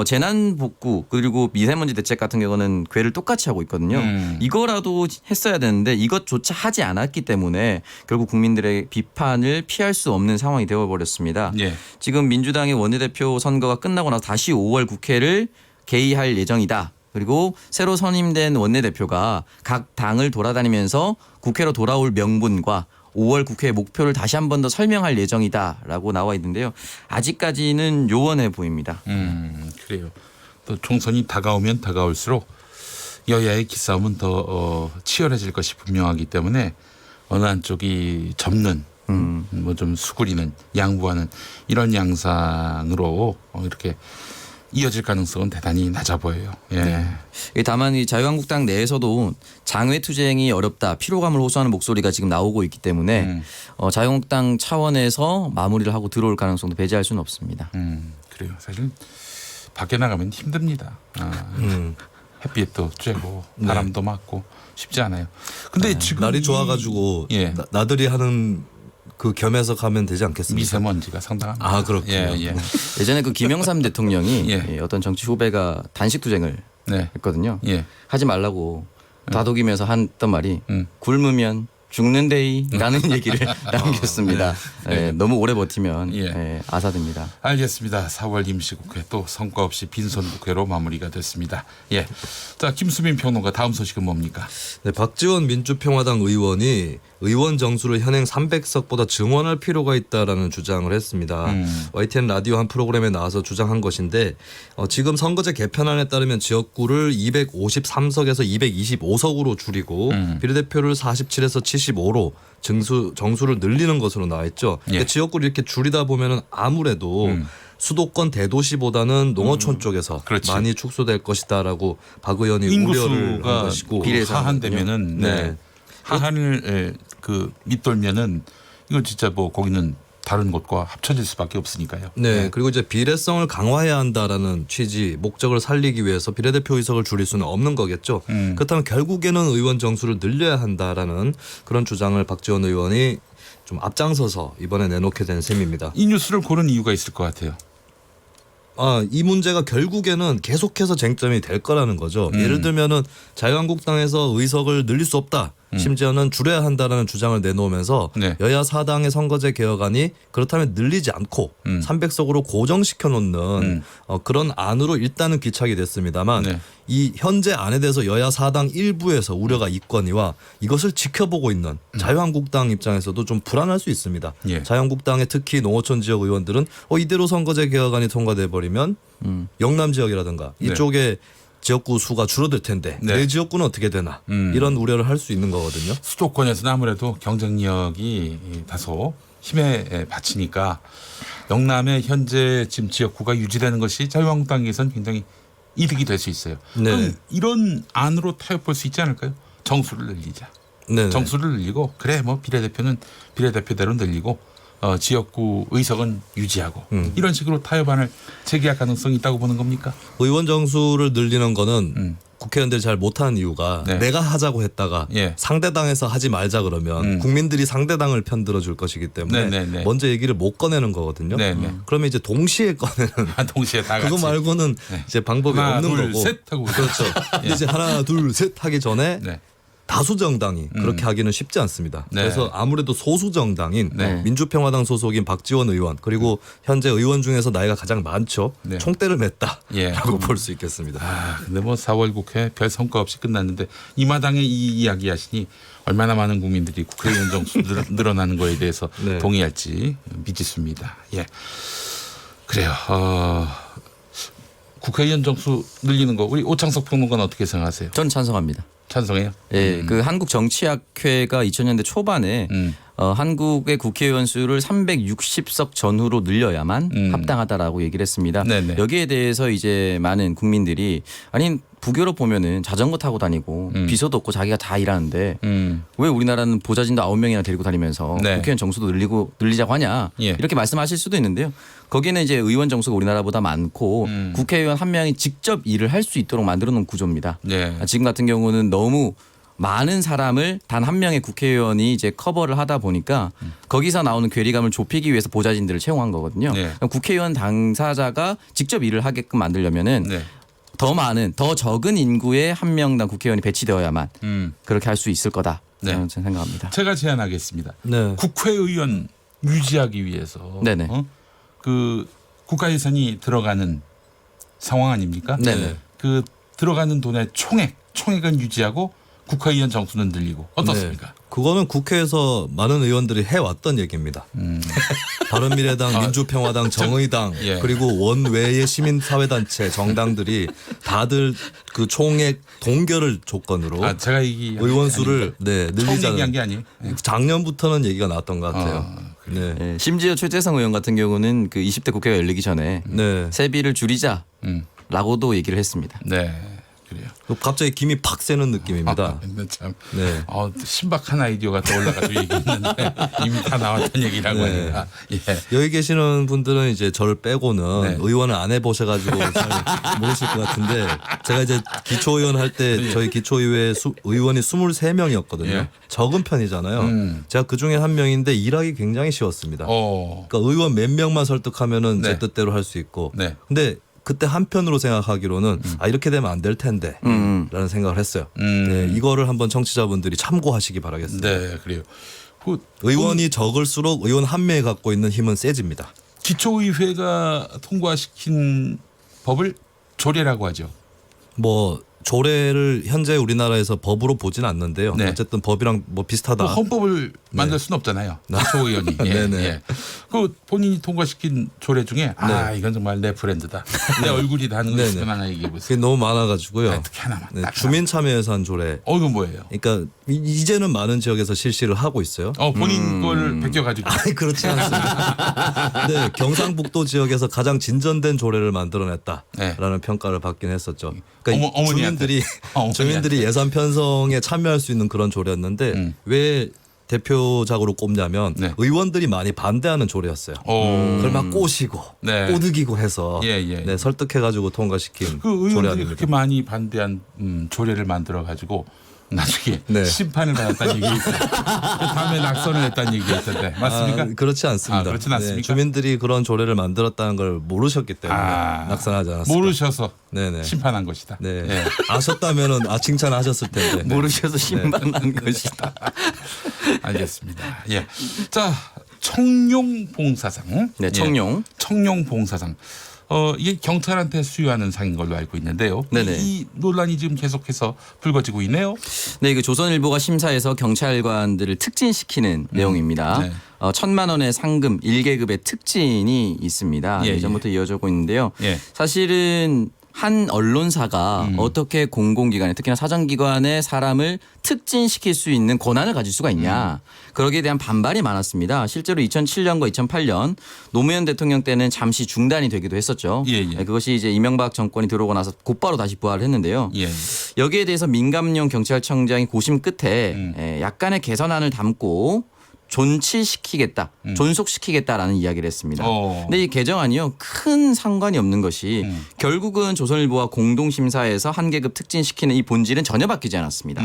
재난 복구 그리고 미세먼지 대책 같은 경우는 궤를 똑같이 하고 있거든요. 이거라도 했어야 되는데 이것조차 하지 않았기 때문에 결국 국민들의 비판을 피할 수 없는 상황이 되어버렸습니다. 예. 지금 민주당의 원내대표 선거가 끝나고 나서 다시 5월 국회를 개의할 예정이다. 그리고 새로 선임된 원내대표가 각 당을 돌아다니면서 국회로 돌아올 명분과 5월 국회 목표를 다시 한 번 더 설명할 예정이다라고 나와 있는데요. 아직까지는 요원해 보입니다. 그래요. 또 총선이 다가오면 다가올수록 여야의 기싸움은 더 치열해질 것이 분명하기 때문에 어느 한쪽이 접는 뭐 좀 수그리는 양보하는 이런 양상으로 이렇게 이어질 가능성은 대단히 낮아 보여요. 예. 네. 다만 이 자유한국당 내에서도 장외 투쟁이 어렵다, 피로감을 호소하는 목소리가 지금 나오고 있기 때문에 자유한국당 차원에서 마무리를 하고 들어올 가능성도 배제할 수는 없습니다. 그래요. 사실 밖에 나가면 힘듭니다. 햇빛도 쬐고 바람도 맞고 쉽지 않아요. 근데 지금 날이 좋아가지고 나들이 하는 그 겸해서 가면 되지 않겠습니까? 미세먼지가 상당합니다. 아 그렇군요. 예전에 그 김영삼 대통령이 어떤 정치 후배가 단식 투쟁을 했거든요. 하지 말라고 다독이면서 했던 말이 굶으면 죽는데이라는 얘기를 남겼습니다. 네, 너무 오래 버티면 아사됩니다. 알겠습니다. 4월 임시국회 또 성과 없이 빈손 국회로 마무리가 됐습니다. 예. 자, 김수민 평론가 다음 소식은 뭡니까? 네, 박지원 민주평화당 의원이 의원 정수를 현행 300석보다 증원할 필요가 있다라는 주장을 했습니다. YTN 라디오 한 프로그램에 나와서 주장한 것인데 지금 선거제 개편안에 따르면 지역구를 253석에서 225석으로 줄이고 비례대표를 47에서 75로 정수를 늘리는 것으로 나와 있죠. 지역구를 이렇게 줄이다 보면은 아무래도 수도권 대도시보다는 농어촌 쪽에서 많이 축소될 것이다라고 박 의원이 우려를 한 것이고 하한되면은 하한을 밑돌면은 이건 진짜 뭐 거기는 다른 곳과 합쳐질 수밖에 없으니까요. 네, 그리고 이제 비례성을 강화해야 한다라는 취지, 목적을 살리기 위해서 비례대표 의석을 줄일 수는 없는 거겠죠. 그렇다면 결국에는 의원 정수를 늘려야 한다라는 그런 주장을 박지원 의원이 좀 앞장서서 이번에 내놓게 된 셈입니다. 이 뉴스를 고른 이유가 있을 것 같아요. 이 문제가 결국에는 계속해서 쟁점이 될 거라는 거죠. 예를 들면은 자유한국당에서 의석을 늘릴 수 없다. 심지어는 줄여야 한다라는 주장을 내놓으면서 여야 사당의 선거제 개혁안이 그렇다면 늘리지 않고 300석으로 고정시켜 놓는 그런 안으로 일단은 기착이 됐습니다만 이 현재 안에 대해서 여야 사당 일부에서 우려가 있거니와 이것을 지켜보고 있는 자유한국당 입장에서도 좀 불안할 수 있습니다. 자유한국당의 특히 농어촌 지역 의원들은 이대로 선거제 개혁안이 통과돼 버리면 영남 지역이라든가 이쪽에 지역구 수가 줄어들 텐데 내 지역구는 어떻게 되나 이런 우려를 할 수 있는 거거든요. 수도권에서는 아무래도 경쟁력이 다소 힘에 받치니까 영남의 현재 지금 지역구가 유지되는 것이 자유한국당에서는 굉장히 이득이 될 수 있어요. 그럼 이런 안으로 타협할 수 있지 않을까요? 정수를 늘리자. 정수를 늘리고 그래 뭐 비례대표는 비례대표대로 늘리고 지역구 의석은 유지하고 이런 식으로 타협안을 제기할 가능성이 있다고 보는 겁니까? 의원 정수를 늘리는 거는 국회의원들이 잘 못하는 이유가 내가 하자고 했다가 상대당에서 하지 말자 그러면 국민들이 상대당을 편들어 줄 것이기 때문에 먼저 얘기를 못 꺼내는 거거든요. 그러면 이제 동시에 꺼내는 동시에 다 같이 그거 말고는 이제 방법이 하나, 없는 둘, 거고 셋 하고 그렇죠. 이제 하나 둘 셋 하기 전에 다수 정당이 그렇게 하기는 쉽지 않습니다. 그래서 아무래도 소수 정당인 민주평화당 소속인 박지원 의원 그리고 현재 의원 중에서 나이가 가장 많죠. 총대를 맸다라고 볼 수 있겠습니다. 근데 뭐 4월 국회 별 성과 없이 끝났는데 이 마당에 이 이야기 하시니 얼마나 많은 국민들이 국회의원 정수 늘어나는 거에 대해서 동의할지 미지수입니다. 그래요. 국회의원 정수 늘리는 거 우리 오창석 평론가는 어떻게 생각하세요? 전 찬성합니다. 찬성해요. 예, 그 한국 정치학회가 2000년대 초반에 한국의 국회의원 수를 360석 전후로 늘려야만 합당하다라고 얘기를 했습니다. 네네. 여기에 대해서 이제 많은 국민들이 아니 북유럽 보면은 자전거 타고 다니고 비서도 없고 자기가 다 일하는데 왜 우리나라는 보좌진도 9명이나 데리고 다니면서 네. 국회의원 정수도 늘리자고 하냐 예. 이렇게 말씀하실 수도 있는데요. 거기는 이제 의원 정수가 우리나라보다 많고 국회의원 한 명이 직접 일을 할 수 있도록 만들어 놓은 구조입니다. 네. 지금 같은 경우는 너무 많은 사람을 단 한 명의 국회의원이 이제 커버를 하다 보니까 거기서 나오는 괴리감을 좁히기 위해서 보좌진들을 채용한 거거든요. 네. 국회의원 당사자가 직접 일을 하게끔 만들려면은 네. 더 많은 더 적은 인구의 한 명당 국회의원이 배치되어야만 그렇게 할 수 있을 거다. 네. 저는 생각합니다. 제가 제안하겠습니다. 네. 국회의원 유지하기 위해서 네네. 그 국가 예산이 들어가는 상황 아닙니까? 네네. 그 들어가는 돈의 총액은 유지하고 국회의원 정수는 늘리고 어떻습니까? 네. 그거는 국회에서 많은 의원들이 해왔던 얘기입니다. 바른미래당, 민주평화당, 정의당 예. 그리고 원외의 시민사회단체, 정당들이 다들 그 총액 동결을 조건으로 제가 의원 수를 처음 늘리자는 얘기한 게 아니에요. 작년부터는 얘기가 나왔던 것 같아요. 네. 네, 심지어 최재성 의원 같은 경우는 그 20대 국회가 열리기 전에 세비를 줄이자라고도 얘기를 했습니다. 네. 그래요. 갑자기 김이 팍 새는 느낌입니다. 참. 네. 신박한 아이디어가 떠올라가지고 얘기했는데 이미 다 나왔던 얘기라고 하니까. 예. 여기 계시는 분들은 이제 저를 빼고는 네. 의원을 안 해보셔가지고 잘 모르실 것 같은데 제가 이제 기초의원 할 때 저희 기초의회 의원이 23명이었거든요. 예. 적은 편이잖아요. 제가 그 중에 한 명인데 일하기 굉장히 쉬웠습니다. 그러니까 의원 몇 명만 설득하면은 제 뜻대로 할 수 있고. 근데 그때 한편으로 생각하기로는 이렇게 되면 안 될 텐데 라는 생각을 했어요. 네, 이거를 한번 청취자분들이 참고하시기 바라겠습니다. 네, 그래요. 의원이 적을수록 의원 한 명이 갖고 있는 힘은 세집니다. 기초의회가 통과시킨 법을 조례라고 하죠. 뭐 조례를 현재 우리나라에서 법으로 보진 않는데요. 어쨌든 법이랑 뭐 비슷하다. 헌법을 만들 수는 없잖아요. 기초의원이. 네네. 그 본인이 통과시킨 조례 중에 이건 정말 내 브랜드다. 내 얼굴이다 하는 거 있으면 하나 얘기해 보세요. 그게 너무 많아가지고요. 어떻게 하나만. 주민 참여 예산 조례. 이건 뭐예요? 그러니까 이제는 많은 지역에서 실시를 하고 있어요. 본인 걸 베껴가지고. 그렇지 않습니다. 네, 경상북도 지역에서 가장 진전된 조례를 만들어냈다라는 평가를 받긴 했었죠. 그러니까 주민들이 예산 편성에 참여할 수 있는 그런 조례였는데 왜 대표작으로 꼽냐면 의원들이 많이 반대하는 조례였어요. 그걸 막 꼬시고 꼬드기고 해서 설득해가지고 통과시킨 그 의원들이 조례 아닙니까? 그렇게 많이 반대한 조례를 만들어 가지고 나중에 심판을 받았다는 얘기 있어요. 다음에 낙선을 했다는 얘기가 있던데 맞습니까? 그렇지 않습니다. 그렇진 않습니까? 주민들이 그런 조례를 만들었다는 걸 모르셨기 때문에 낙선하지 않았습니다. 모르셔서 심판한 것이다. 네. 아셨다면은 칭찬하셨을 텐데. 모르셔서 심판한 것이다. 알겠습니다. 예. 자, 청룡봉사상. 네, 청룡. 청룡봉사상. 이게 경찰한테 수여하는 상인 걸로 알고 있는데요. 네네. 이 논란이 지금 계속해서 불거지고 있네요. 네, 그 조선일보가 심사해서 경찰관들을 특진시키는 내용입니다. 1,000만 원의 상금 1계급의 특진이 있습니다. 예전부터 이어지고 있는데요. 사실은 한 언론사가 어떻게 공공기관에 특히나 사정기관의 사람을 특진시킬 수 있는 권한을 가질 수가 있냐. 그러기에 대한 반발이 많았습니다. 실제로 2007년과 2008년 노무현 대통령 때는 잠시 중단이 되기도 했었죠. 그것이 이제 이명박 정권이 들어오고 나서 곧바로 다시 부활을 했는데요. 여기에 대해서 민감용 경찰청장이 고심 끝에 약간의 개선안을 담고 존치시키겠다, 존속시키겠다라는 이야기를 했습니다. 근데 이 개정안이요 큰 상관이 없는 것이 결국은 조선일보와 공동심사에서 한 계급 특진시키는 이 본질은 전혀 바뀌지 않았습니다.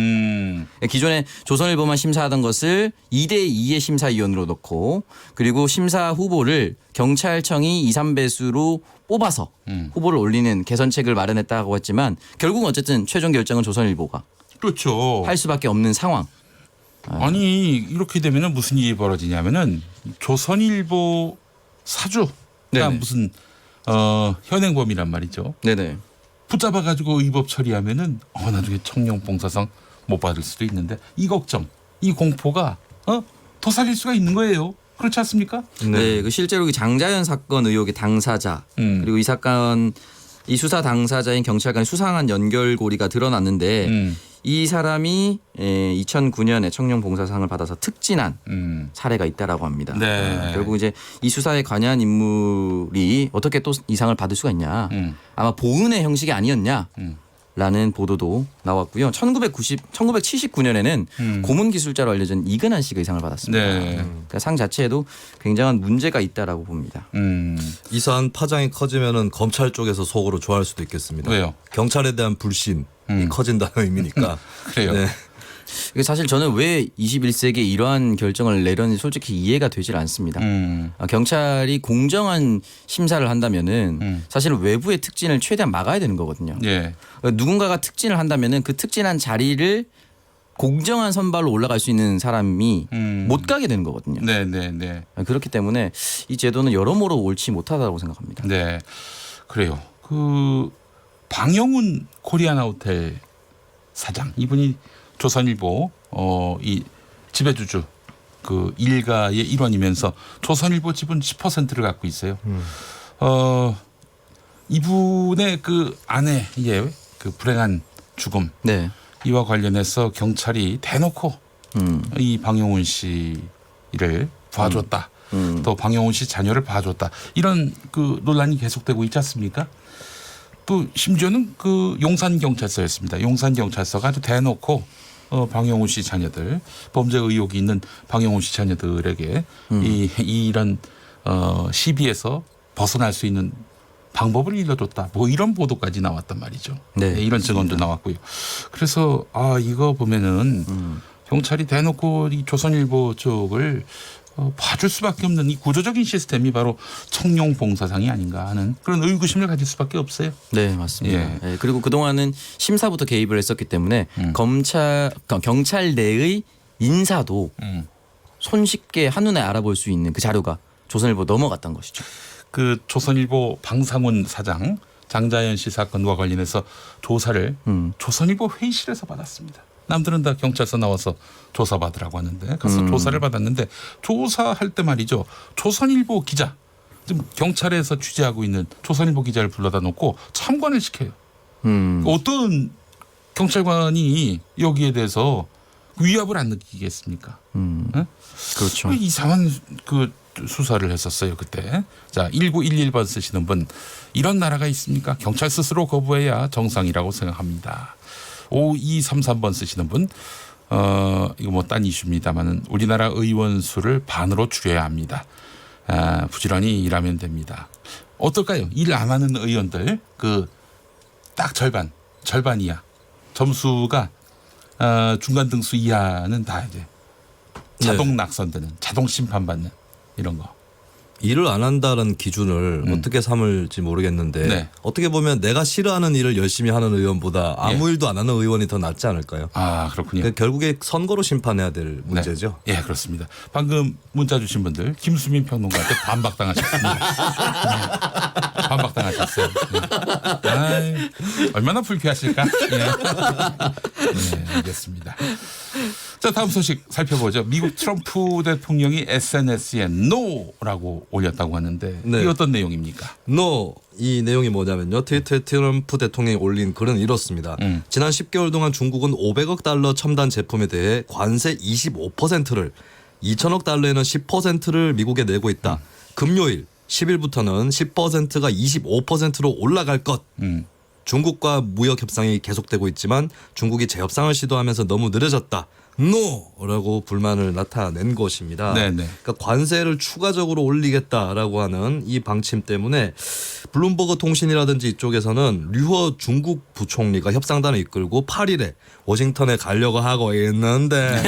기존에 조선일보만 심사하던 것을 2대2의 심사위원으로 놓고 그리고 심사 후보를 경찰청이 2, 3배수로 뽑아서 후보를 올리는 개선책을 마련했다고 했지만 결국은 어쨌든 최종 결정은 조선일보가 할 수밖에 없는 상황. 아니 이렇게 되면은 무슨 일이 벌어지냐면은 조선일보 사주가 무슨 현행범이란 말이죠. 네네. 붙잡아 가지고 의법 처리하면은 나중에 청룡봉사상 못 받을 수도 있는데 이 걱정, 이 공포가 더 살릴 수가 있는 거예요. 그렇지 않습니까? 네, 그 실제로 그 장자연 사건 의혹의 당사자 그리고 이 사건 이 수사 당사자인 경찰관의 수상한 연결고리가 드러났는데 이 사람이 2009년에 청룡봉사상을 받아서 특진한 사례가 있다라고 합니다. 네. 결국 이제 이 수사에 관여한 인물이 어떻게 또 이 상을 받을 수가 있냐. 아마 보은의 형식이 아니었냐. 라는 보도도 나왔고요. 1979년에는 고문 기술자로 알려진 이근한 씨가 이 상을 받았습니다. 네. 그러니까 상 자체에도 굉장한 문제가 있다라고 봅니다. 이 사안 파장이 커지면은 검찰 쪽에서 속으로 좋아할 수도 있겠습니다. 왜요? 경찰에 대한 불신이 커진다는 의미니까. 그래요. 네. 사실 저는 왜 21세기에 이러한 결정을 내려는지 솔직히 이해가 되질 않습니다. 경찰이 공정한 심사를 한다면은 사실은 외부의 특진을 최대한 막아야 되는 거거든요. 예. 누군가가 특진을 한다면은 그 특진한 자리를 공정한 선발로 올라갈 수 있는 사람이 못 가게 되는 거거든요. 네. 그렇기 때문에 이 제도는 여러모로 옳지 못하다고 생각합니다. 네. 그래요. 그 방영훈 코리아나호텔 사장 이분이 조선일보 이 지배주주 그 일가의 일원이면서 조선일보 지분 10%를 갖고 있어요. 이분의 그 아내의 그 불행한 죽음 이와 관련해서 경찰이 대놓고 이 방영훈 씨를 봐줬다. 또 방영훈 씨 자녀를 봐줬다. 이런 그 논란이 계속되고 있지 않습니까? 또 심지어는 그 용산경찰서였습니다. 용산경찰서가 아주 대놓고 방영훈 씨 자녀들 범죄 의혹이 있는 방영훈 씨 자녀들에게 이런 시비에서 벗어날 수 있는 방법을 일러줬다. 뭐 이런 보도까지 나왔단 말이죠. 네. 이런 증언도 나왔고요. 그래서 이거 보면은 경찰이 대놓고 이 조선일보 쪽을 봐줄 수밖에 없는 이 구조적인 시스템이 바로 청룡봉사상이 아닌가 하는 그런 의구심을 가질 수밖에 없어요. 네, 맞습니다. 예. 그리고 그동안은 심사부터 개입을 했었기 때문에 경찰 내의 인사도 손쉽게 한눈에 알아볼 수 있는 그 자료가 조선일보 넘어갔던 것이죠. 그 조선일보 방상훈 사장 장자연 씨 사건과 관련해서 조사를 조선일보 회의실에서 받았습니다. 남들은 다 경찰서 나와서 조사받으라고 하는데 가서 조사를 받았는데 조사할 때 말이죠. 조선일보 기자 지금 경찰에서 취재하고 있는 조선일보 기자를 불러다 놓고 참관을 시켜요. 어떤 경찰관이 여기에 대해서 위협을 안 느끼겠습니까? 네? 그렇죠. 이상한 그 수사를 했었어요 그때. 자 1911번 쓰시는 분 이런 나라가 있습니까? 경찰 스스로 거부해야 정상이라고 생각합니다. 5233번 쓰시는 분 이거 뭐 딴 이슈입니다만은 우리나라 의원 수를 반으로 줄여야 합니다. 부지런히 일하면 됩니다. 어떨까요? 일 안 하는 의원들 그 딱 절반 이하 점수가 중간 등수 이하는 다 이제 자동 낙선되는 자동 심판받는 이런 거. 일을 안 한다는 기준을 어떻게 삼을지 모르겠는데 어떻게 보면 내가 싫어하는 일을 열심히 하는 의원보다 아무 일도 안 하는 의원이 더 낫지 않을까요? 그렇군요. 그러니까 결국에 선거로 심판해야 될 문제죠. 예, 그렇습니다. 방금 문자 주신 분들 김수민 평론가한테 반박당하셨습니다. 반박당하셨어요. 얼마나 불쾌하실까? 네, 알겠습니다. 자, 다음 소식 살펴보죠. 미국 트럼프 대통령이 SNS에 NO라고 올렸다고 하는데 이게 어떤 내용입니까? NO 이 내용이 뭐냐면요. 트위터에 트럼프 대통령이 올린 글은 이렇습니다. 지난 10개월 동안 중국은 500억 달러 첨단 제품에 대해 관세 25%를 2천억 달러에는 10%를 미국에 내고 있다. 금요일 10일부터는 10%가 25%로 올라갈 것. 중국과 무역 협상이 계속되고 있지만 중국이 재협상을 시도하면서 너무 느려졌다. NO라고 불만을 나타낸 것입니다. 그러니까 관세를 추가적으로 올리겠다라고 하는 이 방침 때문에 블룸버그 통신이라든지 이쪽에서는 류허 중국 부총리가 협상단을 이끌고 8일에 워싱턴에 가려고 하고 있는데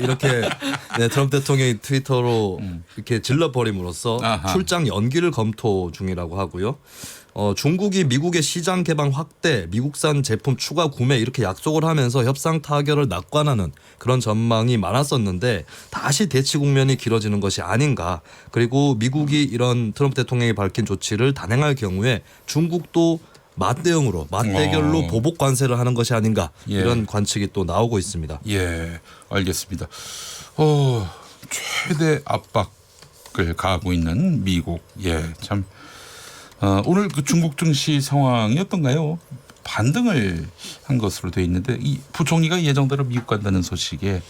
이렇게 트럼프 대통령이 트위터로 이렇게 질러버림으로써 출장 연기를 검토 중이라고 하고요. 중국이 미국의 시장 개방 확대, 미국산 제품 추가 구매 이렇게 약속을 하면서 협상 타결을 낙관하는 그런 전망이 많았었는데 다시 대치 국면이 길어지는 것이 아닌가. 그리고 미국이 이런 트럼프 대통령이 밝힌 조치를 단행할 경우에 중국도 맞대결로 보복 관세를 하는 것이 아닌가. 이런 관측이 또 나오고 있습니다. 예, 알겠습니다. 최대 압박을 가하고 있는 미국. 참. 오늘 그 중국 증시 상황이 어떤가요? 반등을 한 것으로 돼 있는데 이 부총리가 예정대로 미국 간다는 소식에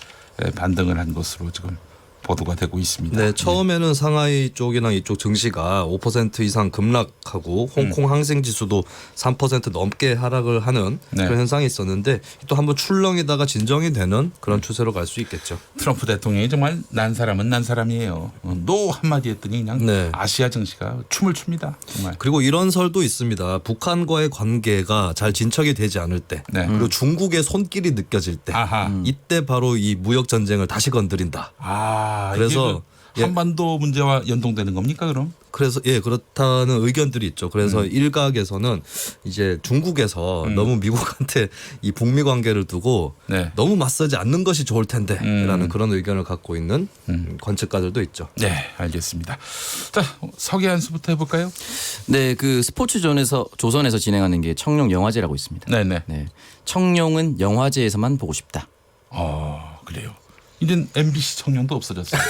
반등을 한 것으로 지금 보도가 되고 있습니다. 네, 처음에는 상하이 쪽이랑 이쪽 증시가 5% 이상 급락하고 홍콩 항생 지수도 3% 넘게 하락을 하는 그런 현상이 있었는데 또 한번 출렁이다가 진정이 되는 그런 추세로 갈 수 있겠죠. 트럼프 대통령이 정말 난 사람은 난 사람이에요. 노 한마디 했더니 그냥 아시아 증시가 춤을 춥니다. 정말. 그리고 이런 설도 있습니다. 북한과의 관계가 잘 진척이 되지 않을 때 그리고 중국의 손길이 느껴질 때 이때 바로 이 무역 전쟁을 다시 건드린다. 그래서 한반도 문제와 연동되는 겁니까 그럼? 그래서 그렇다는 의견들이 있죠. 그래서 일각에서는 이제 중국에서 너무 미국한테 이 북미 관계를 두고 너무 맞서지 않는 것이 좋을 텐데라는 그런 의견을 갖고 있는 관측가들도 있죠. 네, 알겠습니다. 자, 서계 한 수부터 해볼까요? 네, 그 스포츠존에서 조선에서 진행하는 게 청룡 영화제라고 있습니다. 네네. 네, 청룡은 영화제에서만 보고 싶다. 그래요. 이젠 MBC 청룡도 없어졌어요.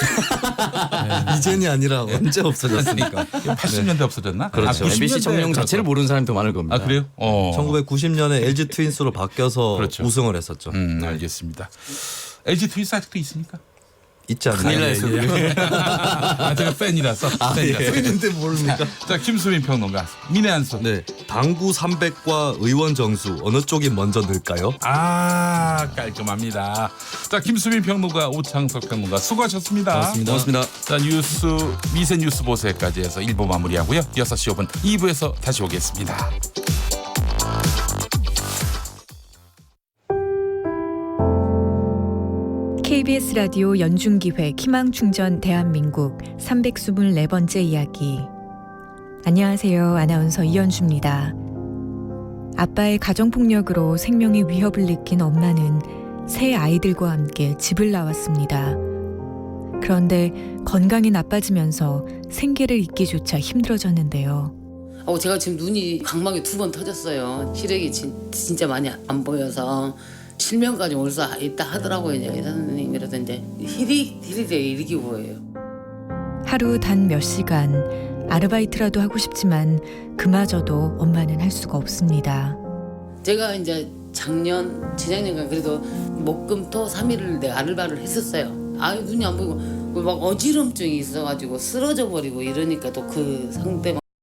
이젠이 아니라 언제 없어졌습니까? 80년대 없어졌나? 그렇죠. MBC 청룡 자체를 모르는 사람이 더 많을 겁니다. 아, 그래요? 1990년에 LG 트윈스로 바뀌어서 우승을 했었죠. 알겠습니다. LG 트윈스 아직도 있습니까? 있지 않나요? 큰일 났어요. 제가 팬이라서. 팬인데 모릅니까? 자, 김수민 평론가. 민의 한수. 네, 당구 300과 의원 정수 어느 쪽이 먼저 늘까요? 깔끔합니다. 자, 김수민 평론가, 오창석 평론가 수고하셨습니다. 고맙습니다. 자, 미세 뉴스 보세까지 해서 1부 마무리하고요. 6시 5분 2부에서 다시 오겠습니다. KBS 라디오 연중기획 희망충전 대한민국 324번째 이야기. 안녕하세요. 아나운서 이현주입니다. 아빠의 가정폭력으로 생명의 위협을 느낀 엄마는 새 아이들과 함께 집을 나왔습니다. 그런데 건강이 나빠지면서 생계를 잇기조차 힘들어졌는데요. 제가 지금 눈이 각막이 2번 터졌어요. 시력이 진짜 많이 안 보여서 실명까지 올 수 있다 하더라고요. 의사 선생님이. 그래서 이제 힐이 이렇게 보여요. 하루 단 몇 시간 아르바이트라도 하고 싶지만 그마저도 엄마는 할 수가 없습니다. 제가 이제 재작년간 그래도 목금토 3일을 내가 아르바이트를 했었어요. 눈이 안 보이고 막 어지럼증이 있어가지고 쓰러져 버리고 이러니까 또 그 상대방